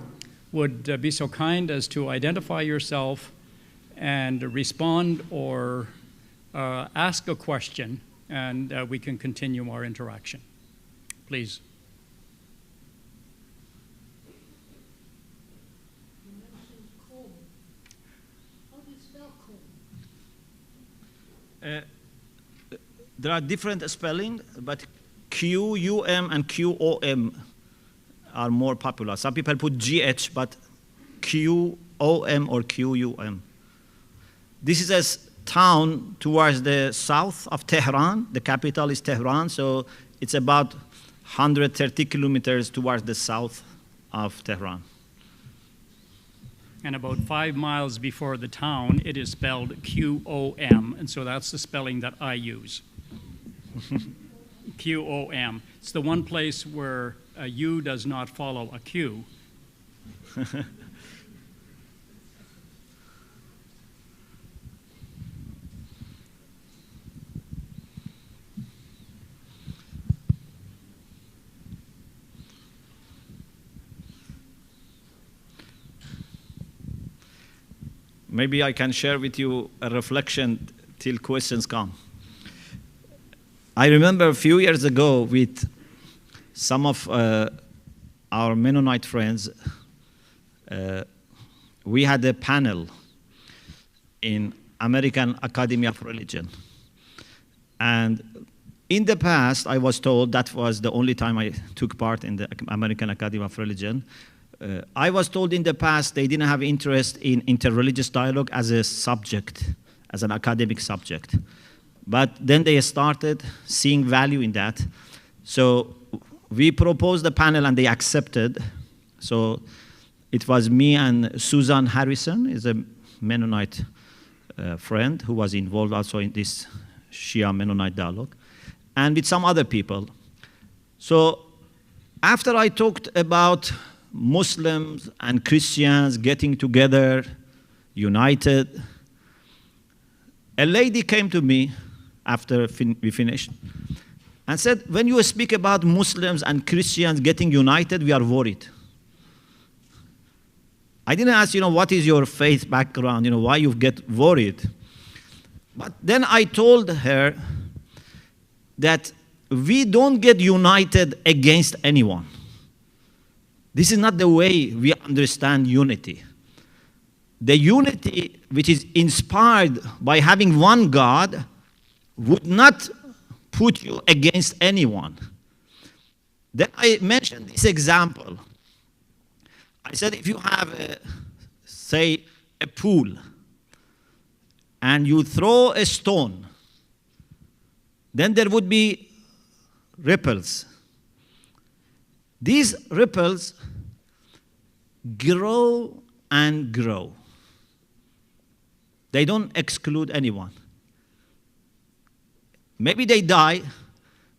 would be so kind as to identify yourself and respond or ask a question, and we can continue our interaction. Please. There are different spelling, but Q-U-M and Q-O-M are more popular. Some people put G-H, but Q-O-M or Q-U-M. This is town towards the south of Tehran. The capital is Tehran, so it's about 130 kilometers towards the south of Tehran. And about 5 miles before the town, it is spelled Q-O-M, and so that's the spelling that I use. Q-O-M. It's the one place where a U does not follow a Q. Maybe I can share with you a reflection till questions come. I remember a few years ago with some of our Mennonite friends, we had a panel in American Academy of Religion. And in the past, I was told, that was the only time I took part in the American Academy of Religion, I was told in the past they didn't have interest in interreligious dialogue as a subject, as an academic subject. But then they started seeing value in that. So we proposed the panel and they accepted. So it was me and Susan Harrison, is a Mennonite friend who was involved also in this Shi'a Mennonite dialogue, and with some other people. So after I talked about Muslims and Christians getting together, united, a lady came to me after we finished and said, when you speak about Muslims and Christians getting united, we are worried. I didn't ask, what is your faith background, why you get worried. But then I told her that we don't get united against anyone. This is not the way we understand unity. The unity which is inspired by having one God would not put you against anyone. Then I mentioned this example. I said if you have, say, a pool, and you throw a stone, then there would be ripples. These ripples grow and grow. They don't exclude anyone. Maybe they die,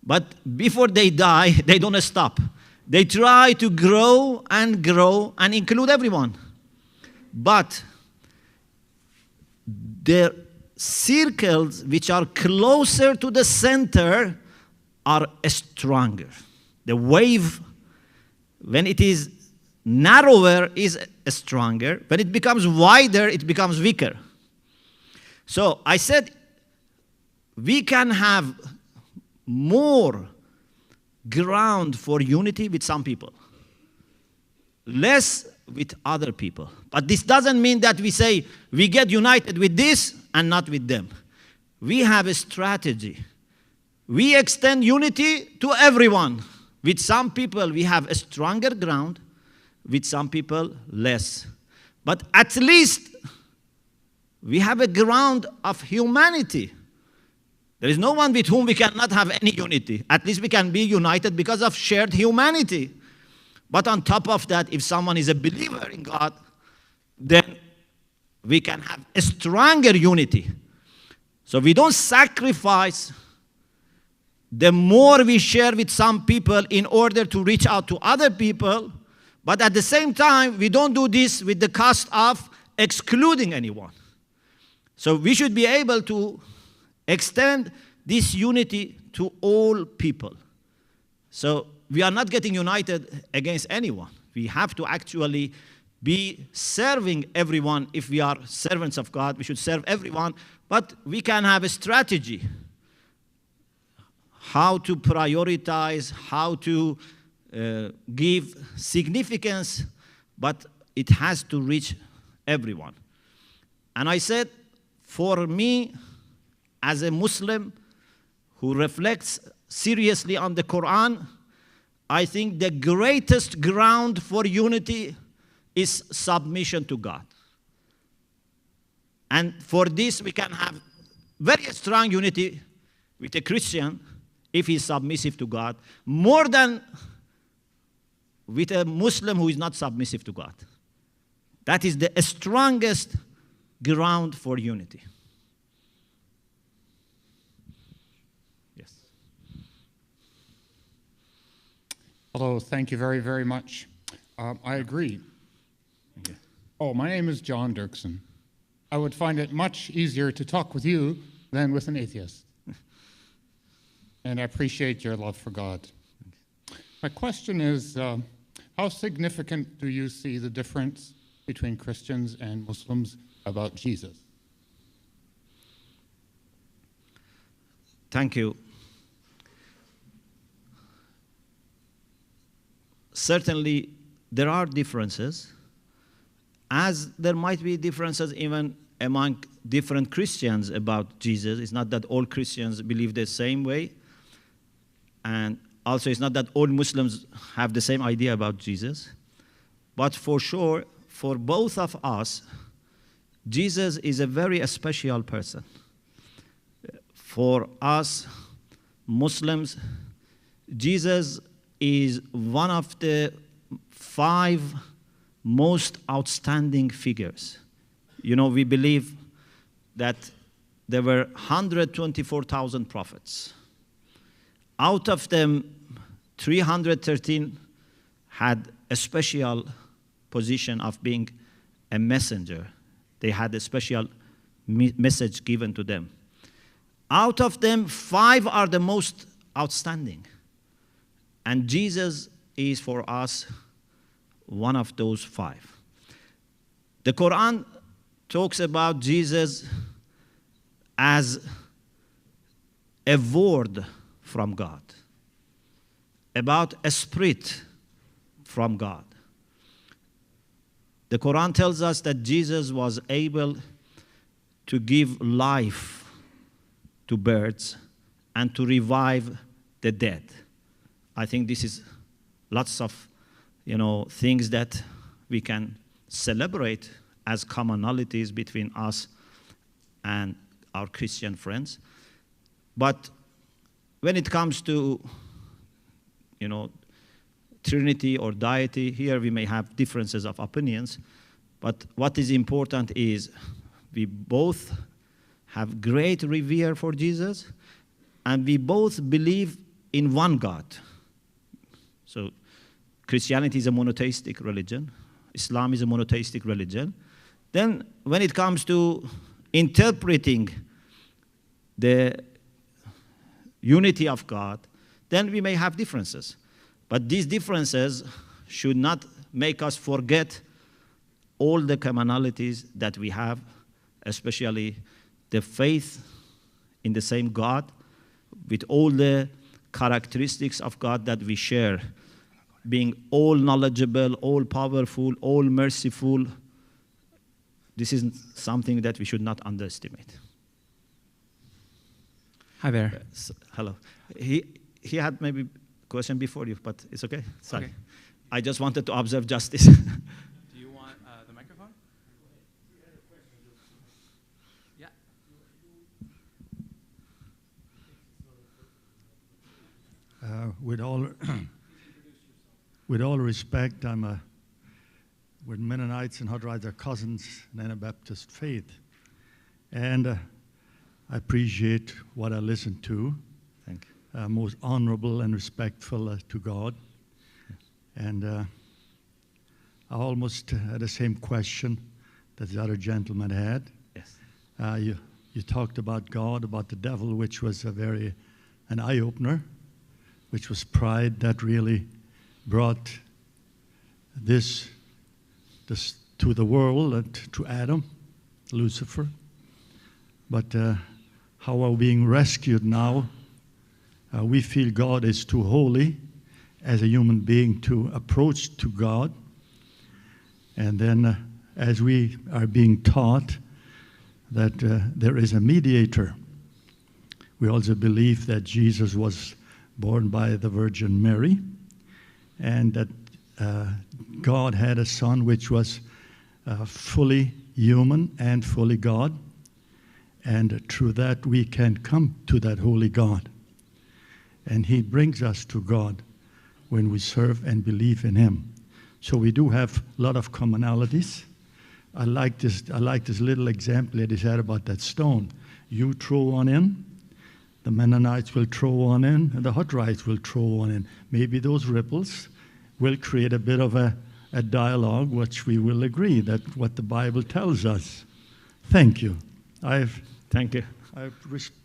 but before they die, they don't stop. They try to grow and include everyone. But the circles which are closer to the center are stronger. The wave, when it is narrower, is stronger. When it becomes wider, it becomes weaker. So I said, we can have more ground for unity with some people, less with other people. But this doesn't mean that we say we get united with this and not with them. We have a strategy. We extend unity to everyone. With some people, we have a stronger ground. With some people, less. But at least we have a ground of humanity. There is no one with whom we cannot have any unity. At least we can be united because of shared humanity. But on top of that, if someone is a believer in God, then we can have a stronger unity. So we don't sacrifice the more we share with some people in order to reach out to other people, but at the same time, we don't do this with the cost of excluding anyone. So we should be able to extend this unity to all people. So we are not getting united against anyone. We have to actually be serving everyone. If we are servants of God, we should serve everyone. But we can have a strategy how to prioritize, how to give significance, but it has to reach everyone. And I said, for me, as a Muslim who reflects seriously on the Quran, I think the greatest ground for unity is submission to God. And for this, we can have very strong unity with a Christian if he's submissive to God, more than with a Muslim who is not submissive to God. That is the strongest ground for unity. Yes. Hello, thank you very, very much. I agree. Thank you. Oh, my name is John Dirksen. I would find it much easier to talk with you than with an atheist. And I appreciate your love for God. My question is, how significant do you see the difference between Christians and Muslims about Jesus? Thank you. Certainly, there are differences, as there might be differences even among different Christians about Jesus. It's not that all Christians believe the same way, and also it's not that all Muslims have the same idea about Jesus. But for sure, for both of us, Jesus is a very special person. For us Muslims, Jesus is one of the 5 most outstanding figures. You know, we believe that there were 124,000 prophets. Out of them, 313 had a special position of being a messenger. They had a special message given to them. Out of them, 5 are the most outstanding. And Jesus is for us one of those 5. The Quran talks about Jesus as a word from God, about a spirit from God. The Quran tells us that Jesus was able to give life to birds and to revive the dead. I think this is lots of, things that we can celebrate as commonalities between us and our Christian friends. But when it comes to, Trinity or deity, here we may have differences of opinions. But what is important is we both have great revere for Jesus, and we both believe in one God. So Christianity is a monotheistic religion. Islam is a monotheistic religion. Then when it comes to interpreting the unity of God, then we may have differences. But these differences should not make us forget all the commonalities that we have, especially the faith in the same God, with all the characteristics of God that we share, being all knowledgeable, all powerful, all merciful. This is something that we should not underestimate. Hi there. Hello. He had maybe a question before you, but it's okay. Sorry. Okay. I just wanted to observe justice. Do you want the microphone? Yeah. With all respect, we're Mennonites and Hudrides are cousins in Anabaptist faith. And I appreciate what I listened to. Thank you. Most honorable and respectful to God. And I almost had the same question that the other gentleman had. Yes. You talked about God, about the devil, which was an eye-opener, which was pride that really brought this to the world and to Adam, Lucifer. But how we're being rescued now, we feel God is too holy as a human being to approach to God. And then as we are being taught that there is a mediator, we also believe that Jesus was born by the Virgin Mary, and that God had a son which was fully human and fully God. And through that, we can come to that holy God. And he brings us to God when we serve and believe in him. So we do have a lot of commonalities. I like this little example that he said about that stone. You throw one in, the Mennonites will throw one in, and the Hutterites will throw one in. Maybe those ripples will create a bit of a dialogue, which we will agree that what the Bible tells us. Thank you. Thank you. I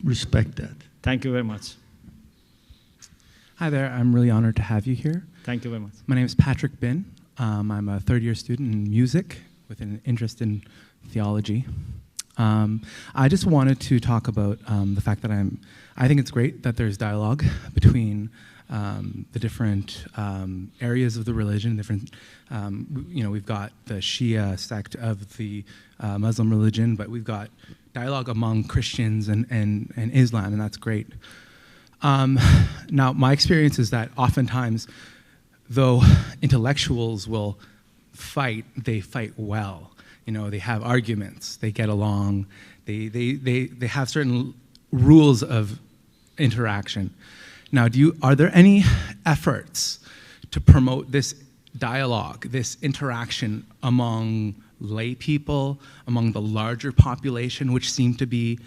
respect that. Thank you very much. Hi there. I'm really honored to have you here. Thank you very much. My name is Patrick Bin. I'm a third-year student in music with an interest in theology. I just wanted to talk about the fact that I think it's great that there's dialogue between the different areas of the religion, we've got the Shia sect of the Muslim religion, but we've got dialogue among Christians and Islam, and that's great. Now, my experience is that oftentimes, though intellectuals will fight, they fight well. They have arguments, they get along, they have certain rules of interaction. Now, are there any efforts to promote this dialogue, this interaction among lay people, among the larger population, which seem to be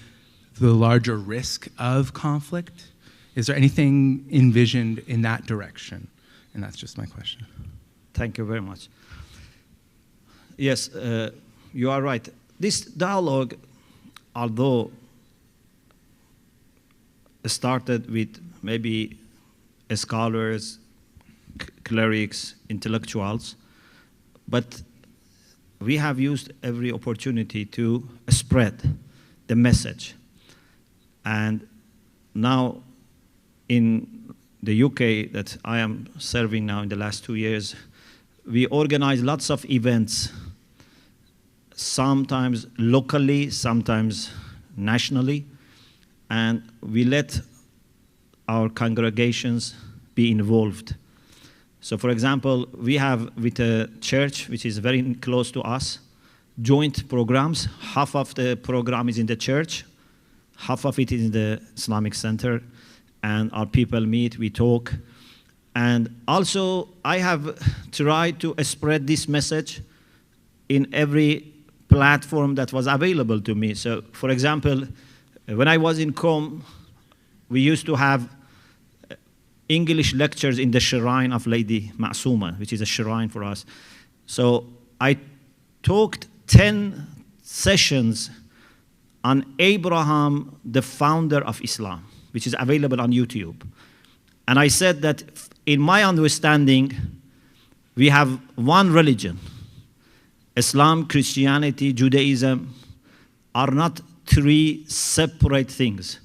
the larger risk of conflict? Is there anything envisioned in that direction? And that's just my question. Thank you very much. Yes, you are right. This dialogue, although started with maybe scholars, clerics, intellectuals, but we have used every opportunity to spread the message. And now in the UK that I am serving now in the last 2 years, we organize lots of events, sometimes locally, sometimes nationally, and we let our congregations be involved. So for example, we have with a church which is very close to us, joint programs. Half of the program is in the church, half of it is in the Islamic Center, and our people meet, we talk. And also, I have tried to spread this message in every platform that was available to me. So, for example, when I was in Qom, we used to have English lectures in the shrine of Lady Ma'souma, which is a shrine for us. So I talked 10 sessions on Abraham, the founder of Islam, which is available on YouTube. And I said that in my understanding, we have one religion. Islam, Christianity, Judaism are not three separate things.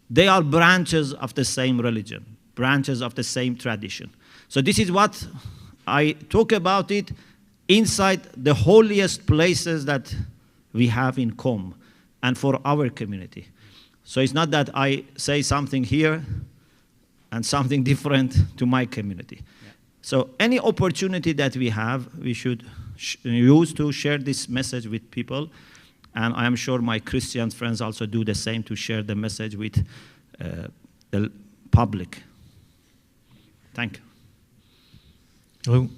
They are branches of the same religion, branches of the same tradition. So this is what I talk about it inside the holiest places that we have in Qom and for our community. So it's not that I say something here and something different to my community. Yeah. So any opportunity that we have, we should use to share this message with people. And I am sure my Christian friends also do the same to share the message with the public. Thank you. Hello,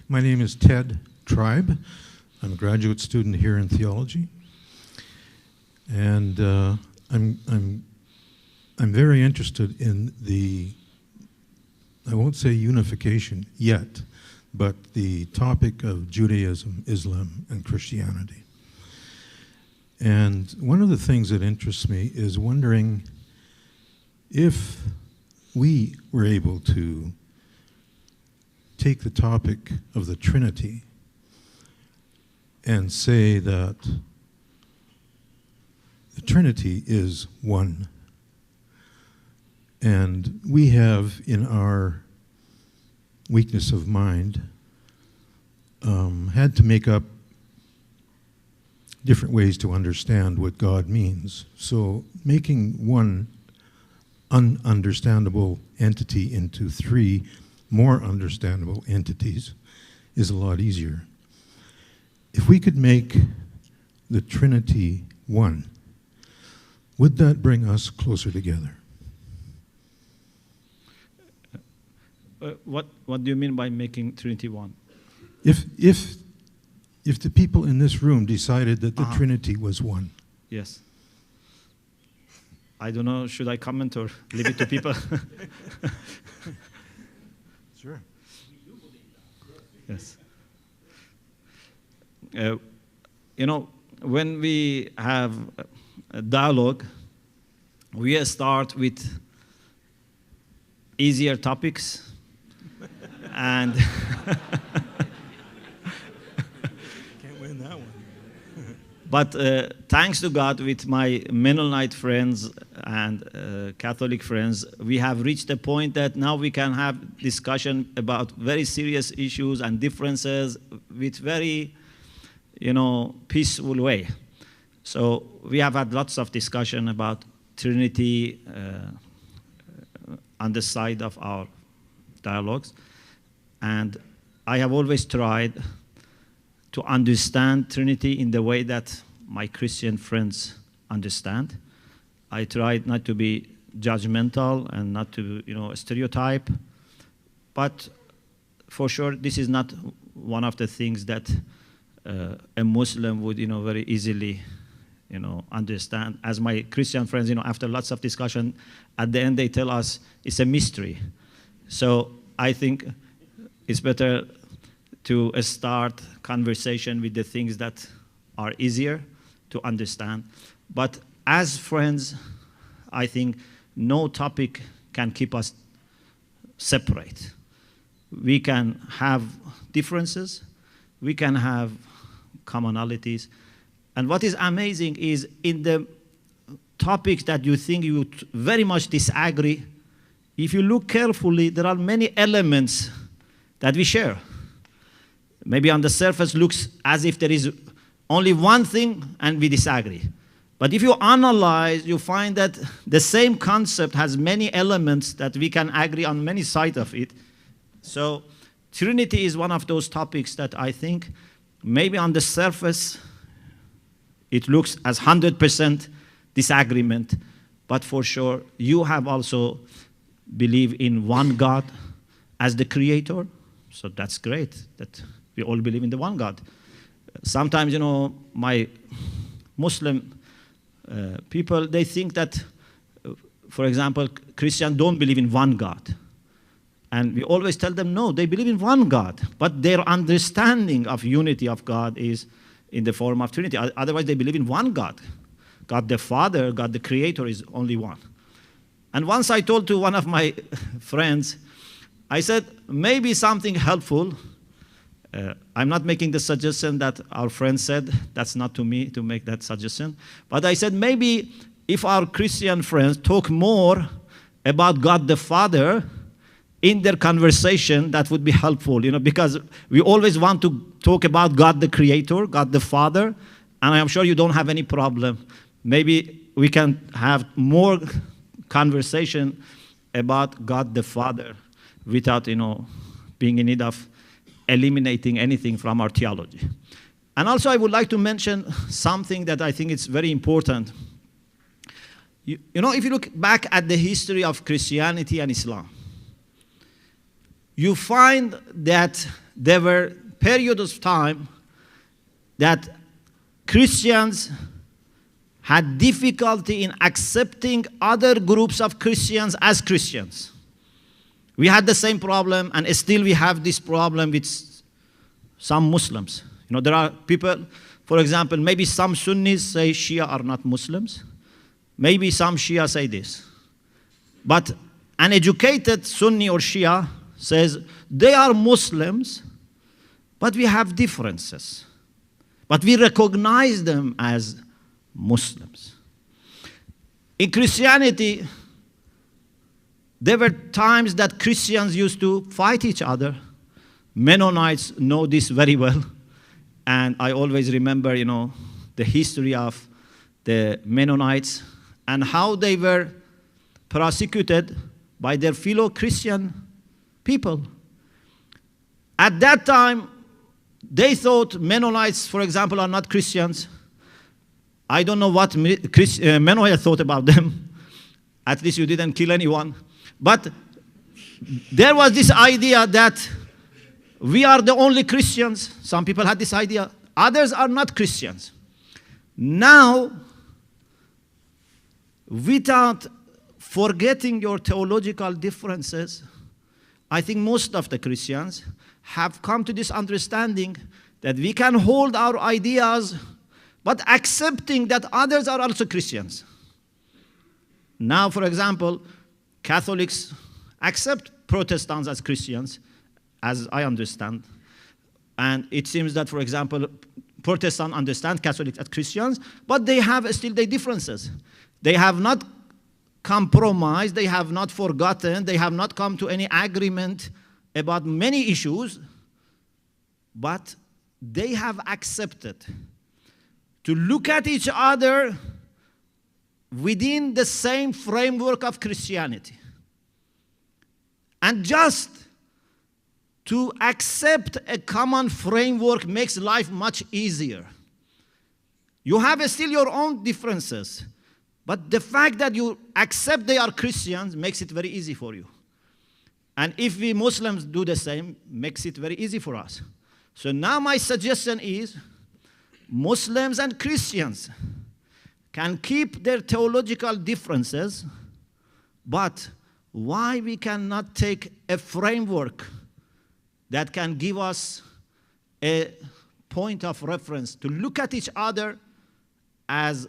my name is Ted Tribe. I'm a graduate student here in theology. And I'm very interested in the, I won't say unification yet, but the topic of Judaism, Islam, and Christianity. And one of the things that interests me is wondering if we were able to take the topic of the Trinity and say that the Trinity is one. And we have, in our weakness of mind, had to make up different ways to understand what God means. So making one ununderstandable entity into three more understandable entities is a lot easier. If we could make the Trinity one, would that bring us closer together? What do you mean by making Trinity one? If the people in this room decided that the Trinity was one. Yes. I don't know, should I comment or leave it to people? Sure. Yes. When we have a dialogue, we start with easier topics and Can't win that one. but thanks to God, with my Mennonite friends and Catholic friends, we have reached a point that now we can have discussion about very serious issues and differences with very, peaceful way. So we have had lots of discussion about Trinity on the side of our dialogues. And I have always tried to understand Trinity in the way that my Christian friends understand. I tried not to be judgmental and not to, stereotype. But for sure, this is not one of the things that a Muslim would, very easily, understand. As my Christian friends, after lots of discussion, at the end they tell us it's a mystery. So I think it's better to start conversation with the things that are easier to understand. But as friends, I think no topic can keep us separate. We can have differences, we can have commonalities. And what is amazing is in the topics that you think you would very much disagree, if you look carefully, there are many elements that we share. Maybe on the surface looks as if there is only one thing and we disagree. But if you analyze, you find that the same concept has many elements that we can agree on many sides of it. So Trinity is one of those topics that I think maybe on the surface it looks as 100% disagreement, but for sure you have also believe in one God as the creator. So that's great that we all believe in the one God. Sometimes, my Muslim people, they think that, for example, Christians don't believe in one God. And we always tell them, no, they believe in one God. But their understanding of unity of God is in the form of Trinity. Otherwise, they believe in one God. God the Father, God the Creator is only one. And once I told to one of my friends, I said, maybe something helpful. I'm not making the suggestion that our friend said. That's not to me to make that suggestion. But I said, maybe if our Christian friends talk more about God the Father in their conversation, that would be helpful, because we always want to talk about God the Creator, God the Father, and I'm sure you don't have any problem. Maybe we can have more conversation about God the Father without, being in need of eliminating anything from our theology. And also I would like to mention something that I think is very important. If you look back at the history of Christianity and Islam, you find that there were periods of time that Christians had difficulty in accepting other groups of Christians as Christians. We had the same problem, and still we have this problem with some Muslims. There are people, for example, maybe some Sunnis say Shia are not Muslims. Maybe some Shia say this. But an educated Sunni or Shia says they are Muslims, but we have differences. But we recognize them as Muslims. In Christianity, there were times that Christians used to fight each other. Mennonites know this very well. And I always remember, the history of the Mennonites and how they were persecuted by their fellow Christian people. At that time, they thought Mennonites, for example, are not Christians. I don't know what Mennonite thought about them. At least you didn't kill anyone. But there was this idea that we are the only Christians. Some people had this idea. Others are not Christians. Now, without forgetting your theological differences, I think most of the Christians have come to this understanding that we can hold our ideas, but accepting that others are also Christians. Now, for example, Catholics accept Protestants as Christians, as I understand. And it seems that, for example, Protestants understand Catholics as Christians, but they have still their differences. They have not compromised, they have not forgotten, they have not come to any agreement about many issues, but they have accepted to look at each other within the same framework of Christianity. And just to accept a common framework makes life much easier. You have still your own differences, but the fact that you accept they are Christians makes it very easy for you. And if we Muslims do the same, makes it very easy for us. So now my suggestion is Muslims and Christians can keep their theological differences, but why we cannot take a framework that can give us a point of reference to look at each other as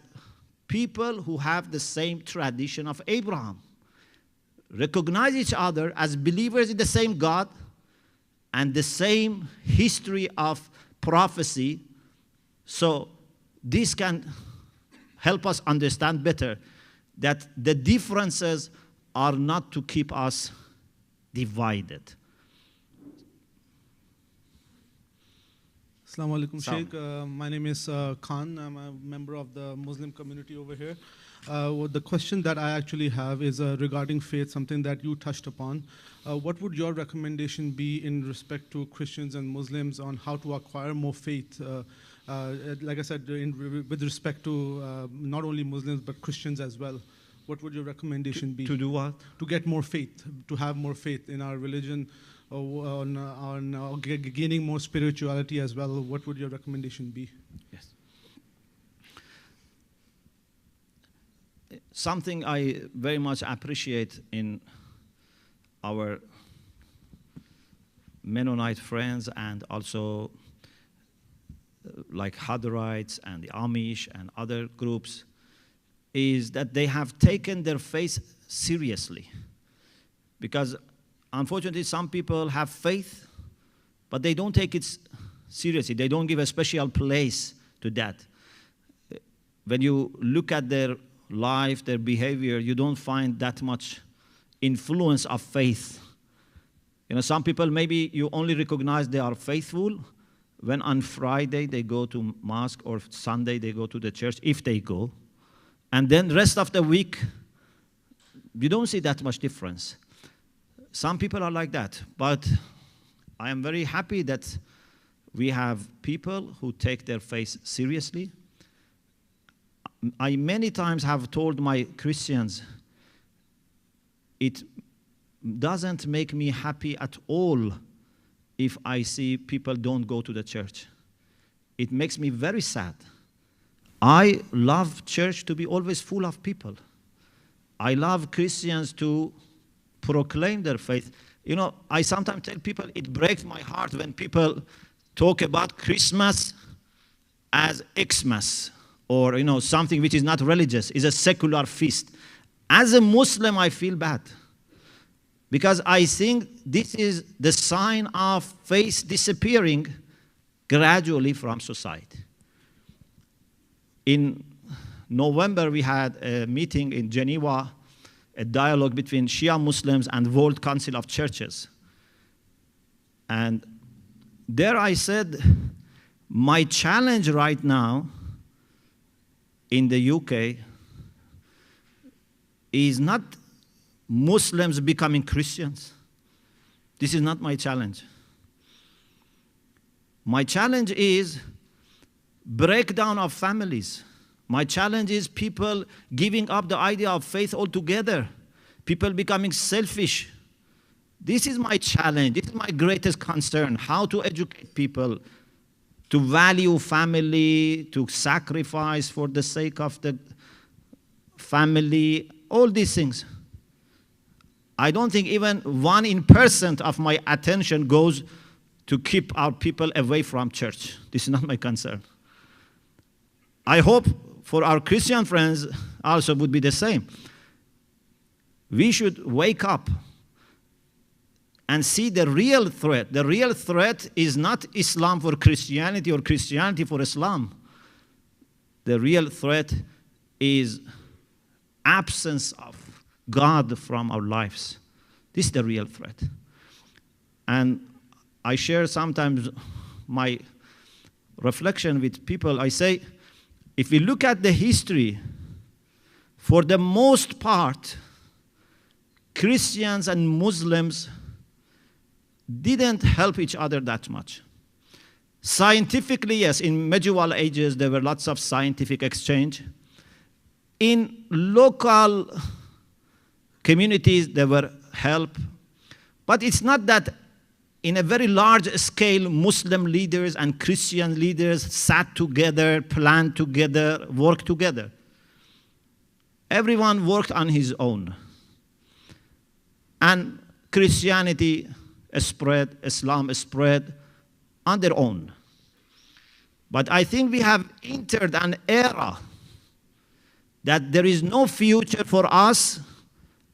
people who have the same tradition of Abraham, recognize each other as believers in the same God and the same history of prophecy. So this can help us understand better that the differences are not to keep us divided. Assalamu alaikum, Sheikh. My name is Khan. I'm a member of the Muslim community over here. The question that I actually have is regarding faith, something that you touched upon. What would your recommendation be in respect to Christians and Muslims on how to acquire more faith? Like I said, with respect to not only Muslims but Christians as well. What would your recommendation be? To do what? To get more faith, to have more faith in our religion, on gaining more spirituality as well. What would your recommendation be? Yes. Something I very much appreciate in our Mennonite friends and also like Hadarites and the Amish and other groups is that they have taken their faith seriously. Because unfortunately, some people have faith, but they don't take it seriously. They don't give a special place to that. When you look at their life, their behavior, you don't find that much influence of faith. You know, some people, maybe you only recognize they are faithful when on Friday they go to mosque or Sunday they go to the church, if they go. And then the rest of the week, you don't see that much difference. Some people are like that, but I am very happy that we have people who take their faith seriously. I many times have told my Christians, it doesn't make me happy at all if I see people don't go to the church. It makes me very sad. I love church to be always full of people. I love Christians to proclaim their faith. You know, I sometimes tell people it breaks my heart when people talk about Christmas as Xmas, or you know, something which is not religious, is a secular feast. As a Muslim, I feel bad because I think this is the sign of faith disappearing gradually from society. In November, we had a meeting in Geneva, a dialogue between Shi'a Muslims and World Council of Churches. And there I said, my challenge right now in the UK is not Muslims becoming Christians. This is not my challenge. My challenge is breakdown of families. My challenge is people giving up the idea of faith altogether. People becoming selfish. This is my challenge. This is my greatest concern. How to educate people to value family, to sacrifice for the sake of the family, all these things. I don't think even 1% of my attention goes to keep our people away from church. This is not my concern. I hope for our Christian friends also would be the same. We should wake up and see the real threat. The real threat is not Islam for Christianity or Christianity for Islam. The real threat is absence of God from our lives. This is the real threat. And I share sometimes my reflection with people. I say, if we look at the history, for the most part, Christians and Muslims didn't help each other that much. Scientifically, yes, in medieval ages, there were lots of scientific exchange. In local communities, there were help. But it's not that in a very large scale, Muslim leaders and Christian leaders sat together, planned together, worked together. Everyone worked on his own. And Christianity spread, Islam spread on their own. But I think we have entered an era that there is no future for us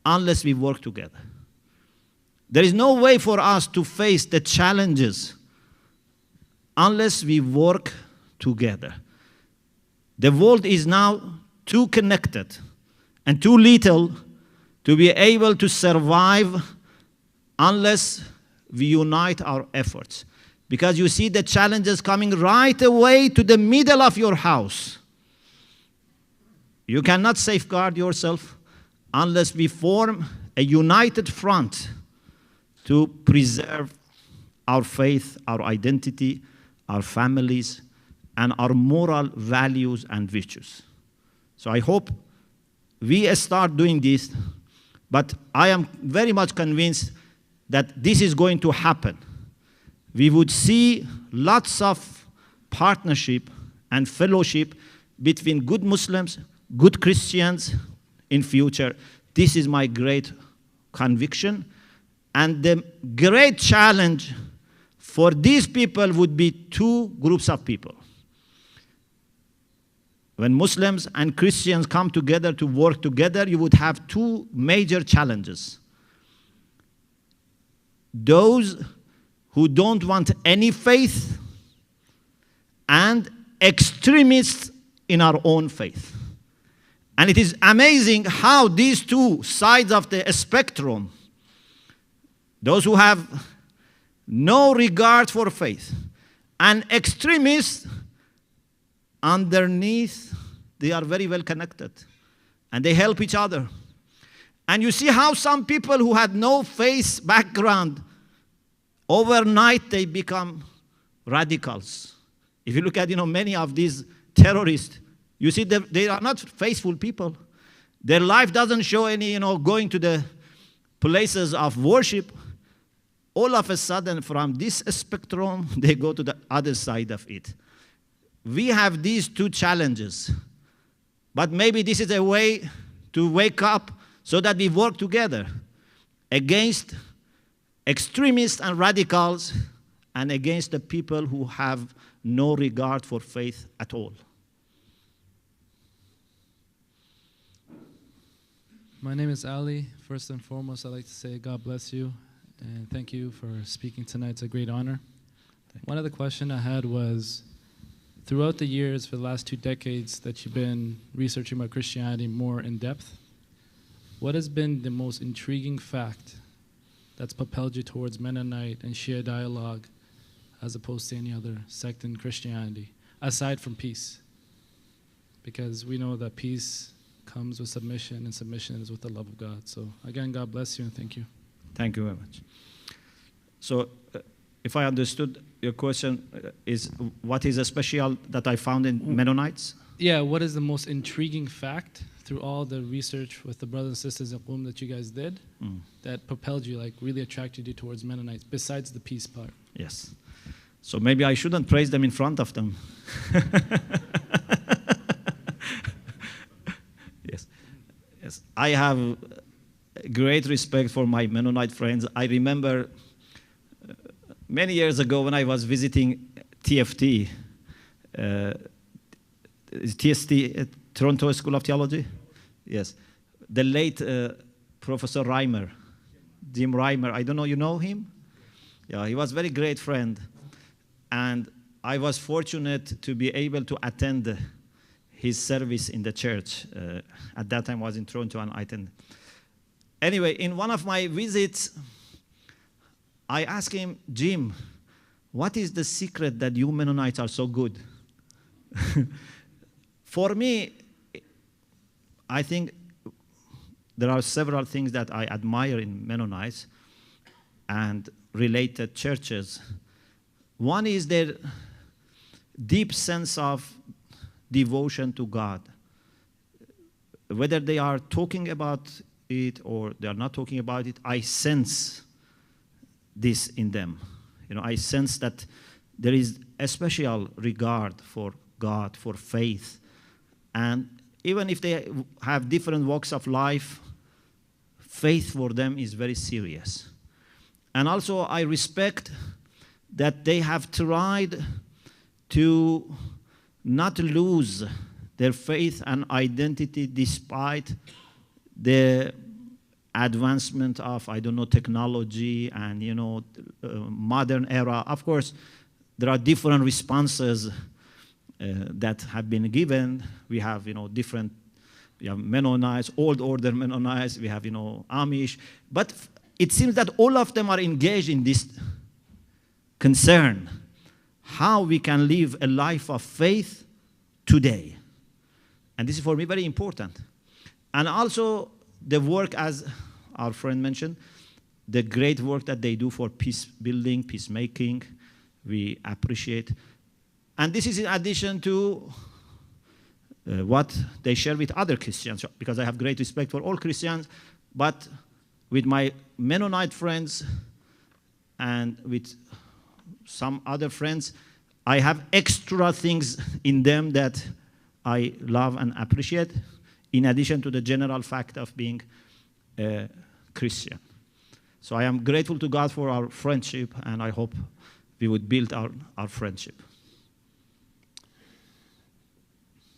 unless we work together. There is no way for us to face the challenges unless we work together. The world is now too connected and too little to be able to survive unless we unite our efforts. Because you see the challenges coming right away to the middle of your house. You cannot safeguard yourself unless we form a united front to preserve our faith, our identity, our families, and our moral values and virtues. So I hope we start doing this, but I am very much convinced that this is going to happen. We would see lots of partnership and fellowship between good Muslims, good Christians in future. This is my great conviction. And the great challenge for these people would be two groups of people. When Muslims and Christians come together to work together, you would have two major challenges. Those who don't want any faith and extremists in our own faith. And it is amazing how these two sides of the spectrum, those who have no regard for faith and extremists, underneath, they are very well connected and they help each other. And you see how some people who had no faith background, overnight they become radicals. If you look at many of these terrorists, you see they are not faithful people. Their life doesn't show any going to the places of worship. All of a sudden, from this spectrum, they go to the other side of it. We have these two challenges. But maybe this is a way to wake up so that we work together against extremists and radicals and against the people who have no regard for faith at all. My name is Ali. First and foremost, I'd like to say God bless you and thank you for speaking tonight. It's a great honor. One other question I had was, throughout the years, for the last 2 decades that you've been researching about Christianity more in depth, what has been the most intriguing fact that's propelled you towards Mennonite and Shia dialogue as opposed to any other sect in Christianity, aside from peace? Because we know that peace comes with submission, and submission is with the love of God. So again, God bless you and thank you. Thank you very much. So if I understood your question, is what is special that I found in Mennonites? Yeah, what is the most intriguing fact through all the research with the brothers and sisters in Qom that you guys did that propelled you, like really attracted you towards Mennonites, besides the peace part? Yes. So maybe I shouldn't praise them in front of them. Yes. Yes. I have great respect for my Mennonite friends. I remember many years ago when I was visiting TFT, TST, Toronto School of Theology? Yes. The late Professor Reimer, Jim Reimer, I don't know, you know him? Yeah, he was a very great friend. And I was fortunate to be able to attend his service in the church. At that time I was in Toronto and I attended. Anyway, in one of my visits, I asked him, Jim, what is the secret that you Mennonites are so good? For me, I think there are several things that I admire in Mennonites and related churches. One is their deep sense of devotion to God. Whether they are talking about it or they are not talking about it, I sense this in them. You know, I sense that there is a special regard for God, for faith. And even if they have different walks of life, faith for them is very serious. And also I respect that they have tried to not lose their faith and identity despite the advancement of, I don't know, technology and, you know, modern era. Of course, there are different responses that have been given. We have, you know, different, we have Mennonites, old order Mennonites, we have, you know, Amish. But it seems that all of them are engaged in this concern, how we can live a life of faith today. And this is for me very important. And also the work, as our friend mentioned, the great work that they do for peace building, peacemaking, we appreciate. And this is in addition to what they share with other Christians, because I have great respect for all Christians, but with my Mennonite friends and with some other friends, I have extra things in them that I love and appreciate, in addition to the general fact of being a Christian. So I am grateful to God for our friendship, and I hope we would build our friendship.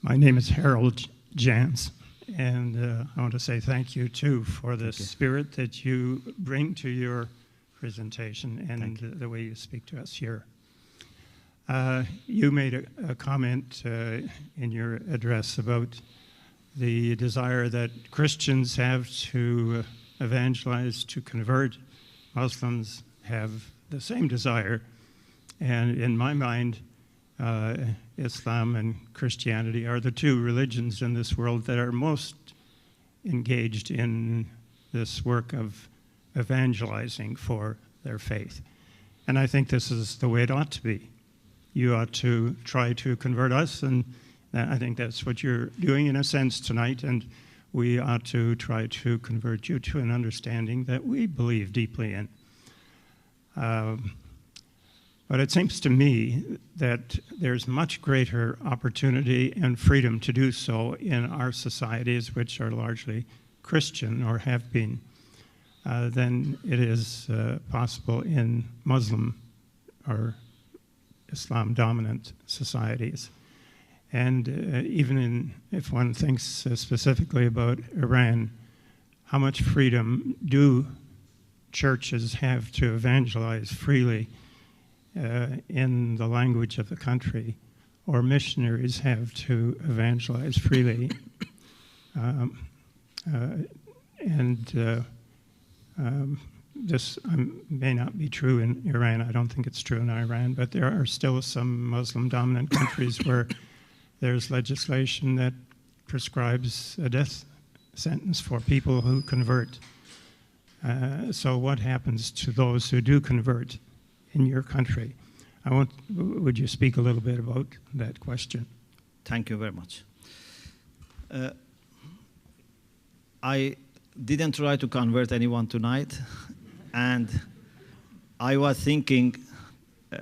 My name is Harold Jans, and I want to say thank you, too, for the spirit that you bring to your presentation and the way you speak to us here. You made a comment in your address about the desire that Christians have to evangelize, to convert. Muslims have the same desire. And in my mind, Islam and Christianity are the two religions in this world that are most engaged in this work of evangelizing for their faith. And I think this is the way it ought to be. You ought to try to convert us, and I think that's what you're doing in a sense tonight, and we ought to try to convert you to an understanding that we believe deeply in. But it seems to me that there's much greater opportunity and freedom to do so in our societies, which are largely Christian or have been, than it is possible in Muslim or Islam-dominant societies. And even if one thinks specifically about Iran, how much freedom do churches have to evangelize freely in the language of the country, or missionaries have to evangelize freely? This may not be true in Iran. I don't think it's true in Iran, but there are still some Muslim-dominant countries where there's legislation that prescribes a death sentence for people who convert. So what happens to those who do convert in your country. Would you speak a little bit about that question? Thank you very much. I didn't try to convert anyone tonight, and I was thinking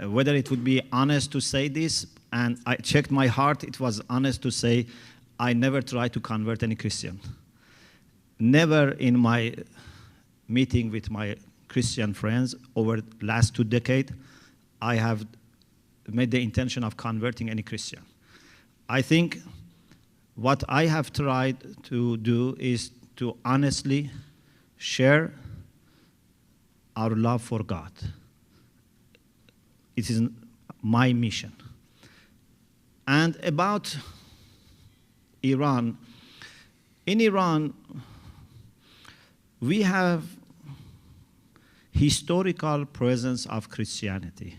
whether it would be honest to say this, and I checked my heart. It was honest to say I never tried to convert any Christian. Never in my meeting with my Christian friends over the last 2 decades, I have made the intention of converting any Christian. I think what I have tried to do is to honestly share our love for God. It is my mission. And about Iran, in Iran, we have historical presence of Christianity.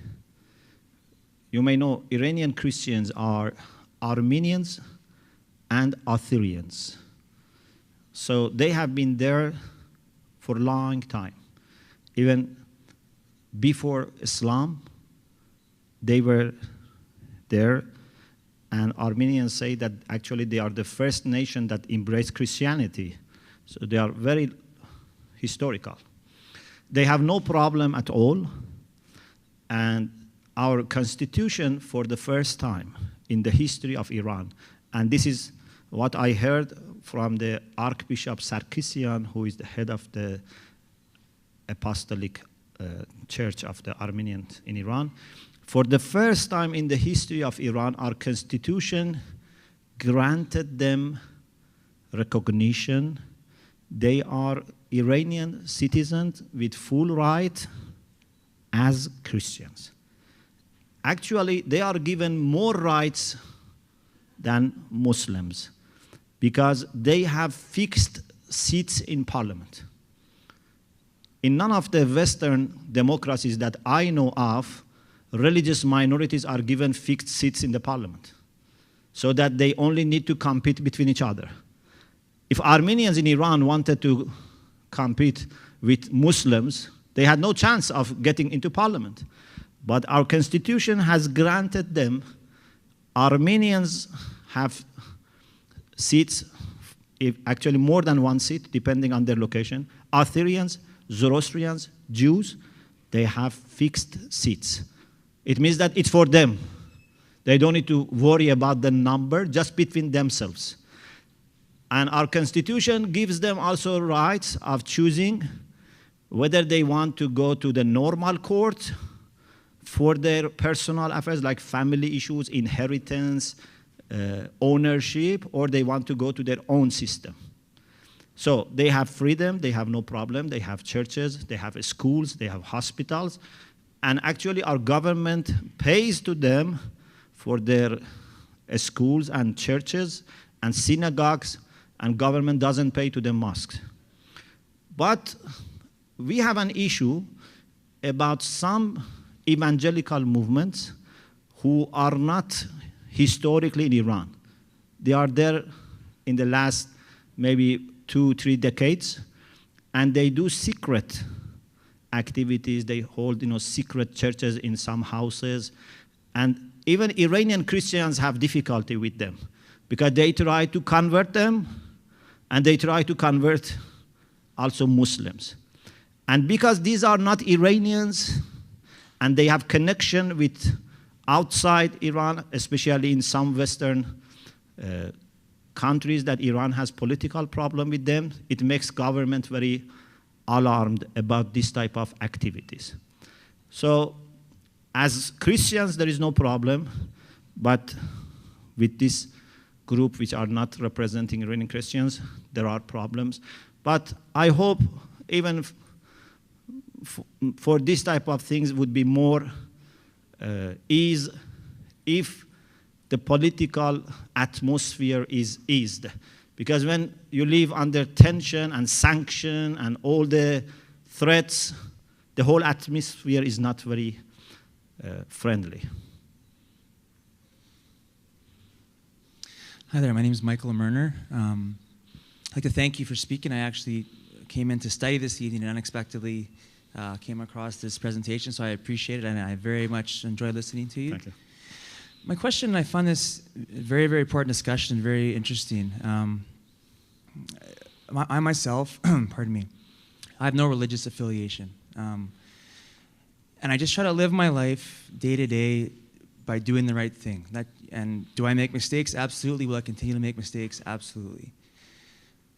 You may know Iranian Christians are Armenians and Assyrians. So they have been there for a long time. Even before Islam, they were there. And Armenians say that actually they are the first nation that embraced Christianity. So they are very historical. They have no problem at all. And our constitution, for the first time in the history of Iran, and this is what I heard from the Archbishop Sarkisian, who is the head of the Apostolic Church of the Armenians in Iran. For the first time in the history of Iran, our constitution granted them recognition. They are Iranian citizens with full right as Christians. Actually, they are given more rights than Muslims because they have fixed seats in parliament. In none of the Western democracies that I know of, religious minorities are given fixed seats in the parliament so that they only need to compete between each other. If Armenians in Iran wanted to compete with Muslims, they had no chance of getting into parliament. But our constitution has granted them, Armenians have seats, actually more than one seat, depending on their location. Assyrians, Zoroastrians, Jews, they have fixed seats. It means that it's for them. They don't need to worry about the number, just between themselves. And our constitution gives them also rights of choosing whether they want to go to the normal court for their personal affairs like family issues, inheritance, ownership, or they want to go to their own system. So they have freedom, they have no problem, they have churches, they have schools, they have hospitals, and actually our government pays to them for their schools and churches and synagogues, and government doesn't pay to the mosques. But we have an issue about some evangelical movements who are not historically in Iran. They are there in the last maybe 2-3 decades, and they do secret activities. They hold, secret churches in some houses, and even Iranian Christians have difficulty with them because they try to convert them, and they try to convert also Muslims. And because these are not Iranians, and they have connection with outside Iran, especially in some Western countries that Iran has political problem with them, it makes government very alarmed about this type of activities. So as Christians, there is no problem, but with this group which are not representing Iranian Christians, there are problems. But I hope even for this type of things would be more ease if the political atmosphere is eased. Because when you live under tension and sanction and all the threats, the whole atmosphere is not very friendly. Hi there, my name is Michael Merner. I'd like to thank you for speaking. I actually came in to study this evening and unexpectedly came across this presentation, so I appreciate it, and I very much enjoy listening to you. Thank you. My question, I find this very, very important discussion, very interesting. I myself, pardon me, I have no religious affiliation. And I just try to live my life day to day by doing the right thing. And do I make mistakes? Absolutely. Will I continue to make mistakes? Absolutely.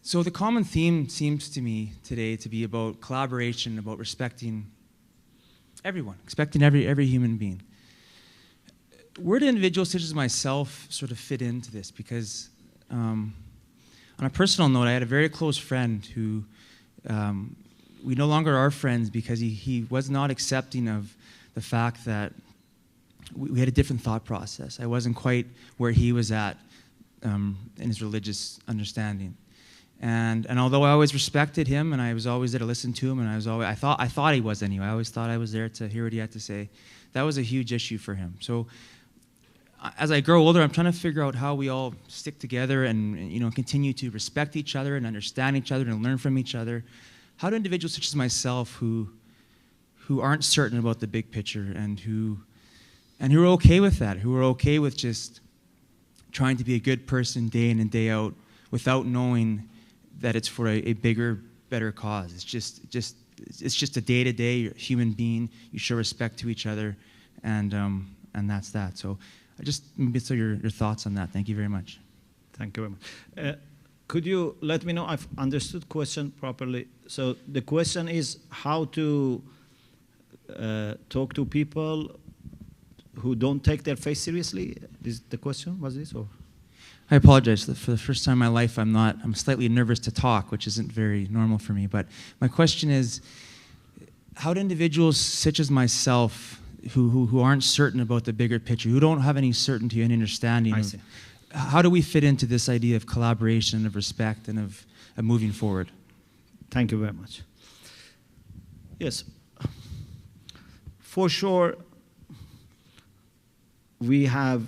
So the common theme seems to me today to be about collaboration, about respecting everyone, respecting every human being. Where do individuals such as myself sort of fit into this? Because on a personal note, I had a very close friend who we no longer are friends because he was not accepting of the fact that we had a different thought process. I wasn't quite where he was at in his religious understanding. And although I always respected him and I was always there to listen to him, and I thought he was anyway. I always thought I was there to hear what he had to say. That was a huge issue for him. So as I grow older, I'm trying to figure out how we all stick together and continue to respect each other and understand each other and learn from each other. How do individuals such as myself who aren't certain about the big picture and who are okay with that, who are okay with just trying to be a good person day in and day out without knowing that it's for a bigger, better cause? It's just a day-to-day human being. You show respect to each other, and that's that. So maybe your thoughts on that. Thank you very much. Thank you very much. Could you let me know I've understood question properly? So the question is how to talk to people who don't take their faith seriously? Is the question, was this? Or? I apologize. For the first time in my life, I'm slightly nervous to talk, which isn't very normal for me. But my question is, how do individuals such as myself who aren't certain about the bigger picture, who don't have any certainty and understanding of, how do we fit into this idea of collaboration, of respect, and of moving forward? Thank you very much. Yes, for sure, we have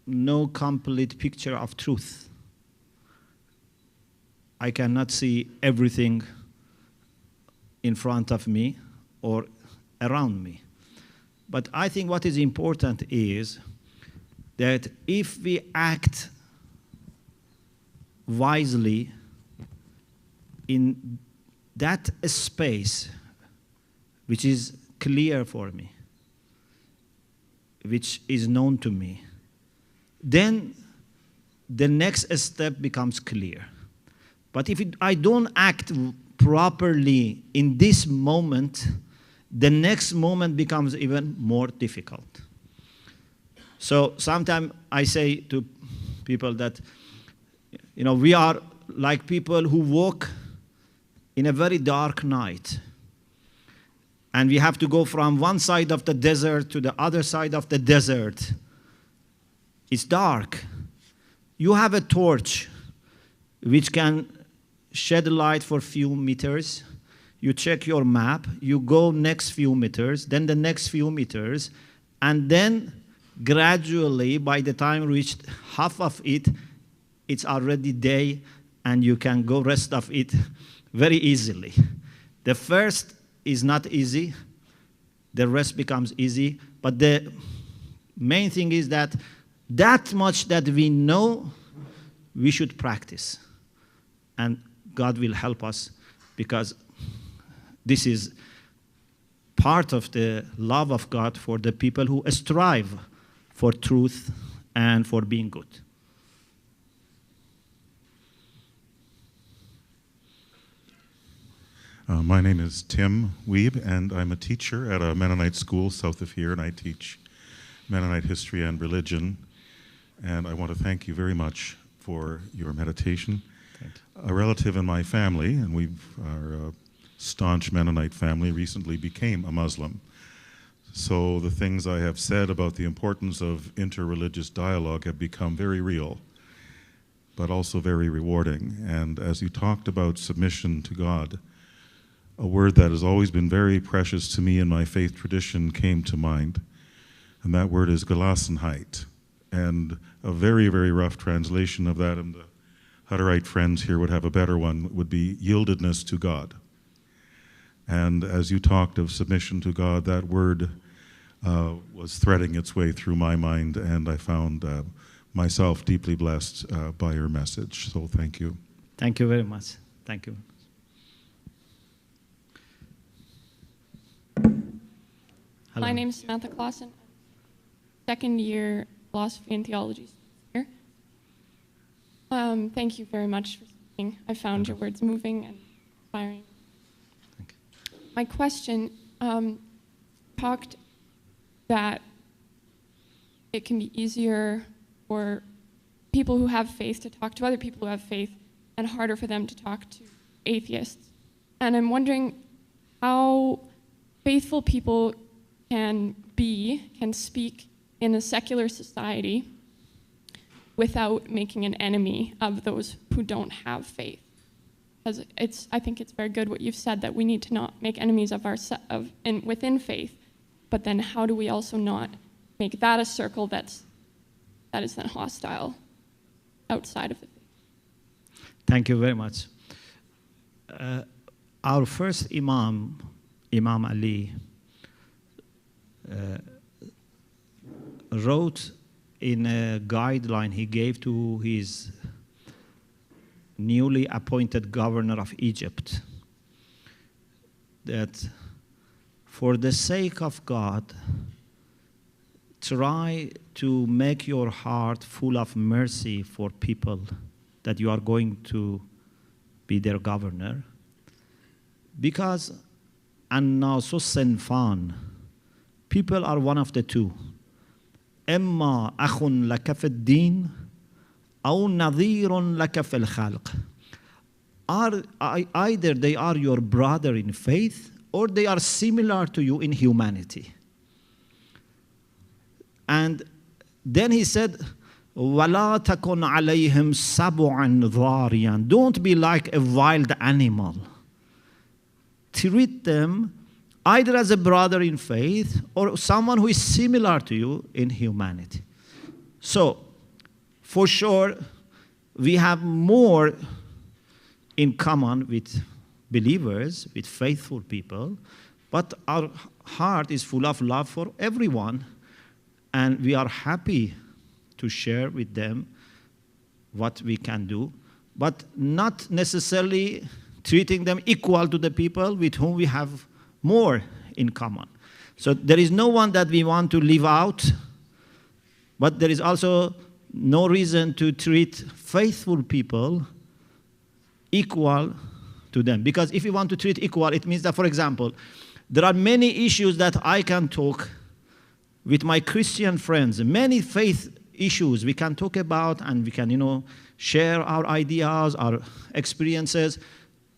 no complete picture of truth. I cannot see everything in front of me or around me. But I think what is important is that if we act wisely in that space which is clear for me, which is known to me, then the next step becomes clear. But if I don't act properly in this moment, the next moment becomes even more difficult. So sometimes I say to people that, we are like people who walk in a very dark night. And we have to go from one side of the desert to the other side of the desert. It's dark. You have a torch which can shed light for a few meters. You check your map, you go next few meters, then the next few meters, and then gradually, by the time you reach half of it, it's already day, and you can go rest of it very easily. The first is not easy. The rest becomes easy. But the main thing is that much that we know, we should practice. And God will help us, because this is part of the love of God for the people who strive for truth and for being good. My name is Tim Weeb, and I'm a teacher at a Mennonite school south of here, and I teach Mennonite history and religion. And I want to thank you very much for your meditation. A relative in my family, and our staunch Mennonite family, recently became a Muslim. So the things I have said about the importance of interreligious dialogue have become very real, but also very rewarding. And as you talked about submission to God, a word that has always been very precious to me in my faith tradition came to mind, and that word is Gelassenheit. And a very, very rough translation of that, and the Hutterite friends here would have a better one, would be yieldedness to God. And as you talked of submission to God, that word was threading its way through my mind, and I found myself deeply blessed by your message. So thank you. Thank you very much. Thank you. My name is Samantha Clausen. Second year philosophy and theology here. Thank you very much for speaking. I found your words moving and inspiring. My question talked that it can be easier for people who have faith to talk to other people who have faith and harder for them to talk to atheists. And I'm wondering how faithful people can speak in a secular society without making an enemy of those who don't have faith. Because I think it's very good what you've said, that we need to not make enemies of within faith, but then how do we also not make that a circle that is then hostile outside of the faith? Thank you very much. Our first Imam, Imam Ali, wrote in a guideline he gave to his newly appointed governor of Egypt that for the sake of God, try to make your heart full of mercy for people that you are going to be their governor. Because annasu sinfan, people are one of the two. Imma akhun laka fi ad-din aw nadhirun laka fi al-khalq. Either they are your brother in faith or they are similar to you in humanity. And then he said, وَلَا تَكُنْ عَلَيْهِمْ سَبُعًا ضَارِيًا. Don't be like a wild animal. Treat them either as a brother in faith or someone who is similar to you in humanity. So, for sure, we have more in common with believers, with faithful people, but our heart is full of love for everyone, and we are happy to share with them what we can do, but not necessarily treating them equal to the people with whom we have more in common. So there is no one that we want to leave out, but there is also no reason to treat faithful people equal to them. Because if you want to treat equal, it means that, for example, there are many issues that I can talk with my Christian friends, many faith issues we can talk about, and we can, share our ideas, our experiences.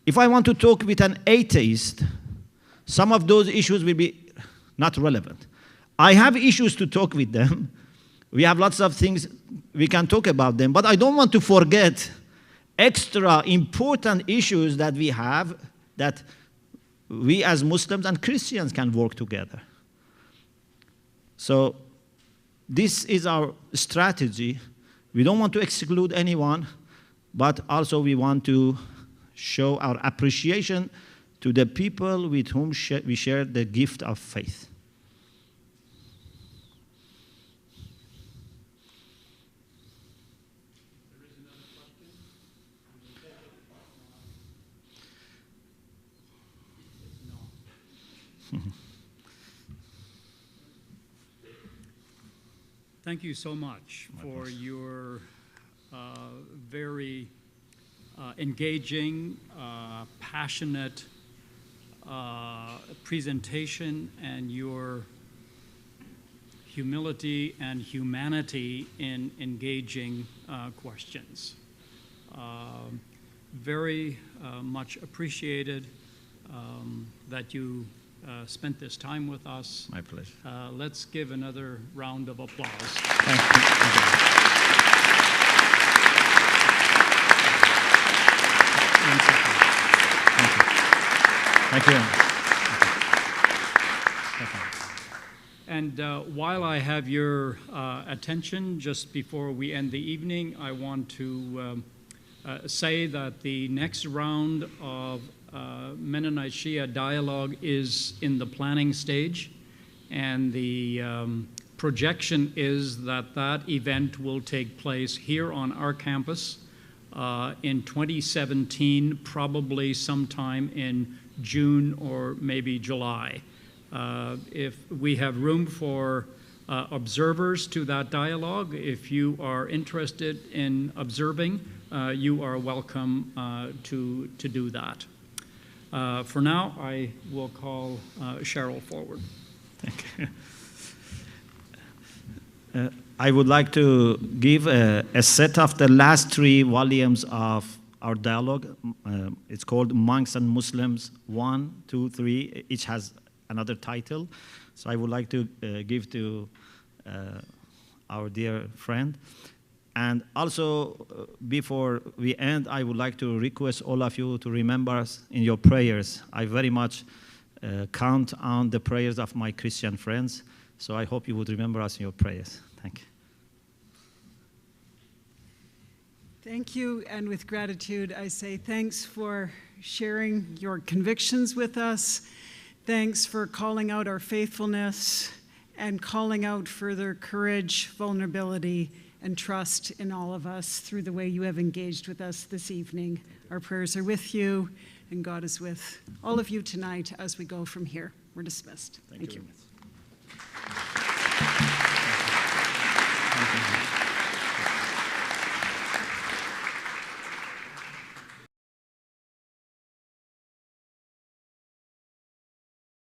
If I want to talk with an atheist, some of those issues will be not relevant. I have issues to talk with them. We have lots of things we can talk about them, but I don't want to forget extra important issues that we have that we as Muslims and Christians can work together. So this is our strategy. We don't want to exclude anyone, but also we want to show our appreciation to the people with whom we share the gift of faith. Thank you so much for your very engaging, passionate presentation, and your humility and humanity in engaging questions. Very much appreciated that you spent this time with us. My pleasure. Let's give another round of applause. Thank you. Thank you. And while I have your attention, just before we end the evening, I want to say that the next round of Mennonite Shia dialogue is in the planning stage, and the projection is that that event will take place here on our campus in 2017, probably sometime in June or maybe July. If we have room for observers to that dialogue, if you are interested in observing, you are welcome to do that. For now, I will call Cheryl forward. Thank you. I would like to give a set of the last 3 volumes of our dialogue. It's called Monks and Muslims 1, 2, 3. Each has another title. So I would like to give to our dear friend. And also, before we end, I would like to request all of you to remember us in your prayers. I very much count on the prayers of my Christian friends. So I hope you would remember us in your prayers. Thank you. Thank you, and with gratitude, I say thanks for sharing your convictions with us. Thanks for calling out our faithfulness and calling out further courage, vulnerability, and trust in all of us through the way you have engaged with us this evening. Our prayers are with you, and God is with all of you tonight as we go from here. We're dismissed. Thank you.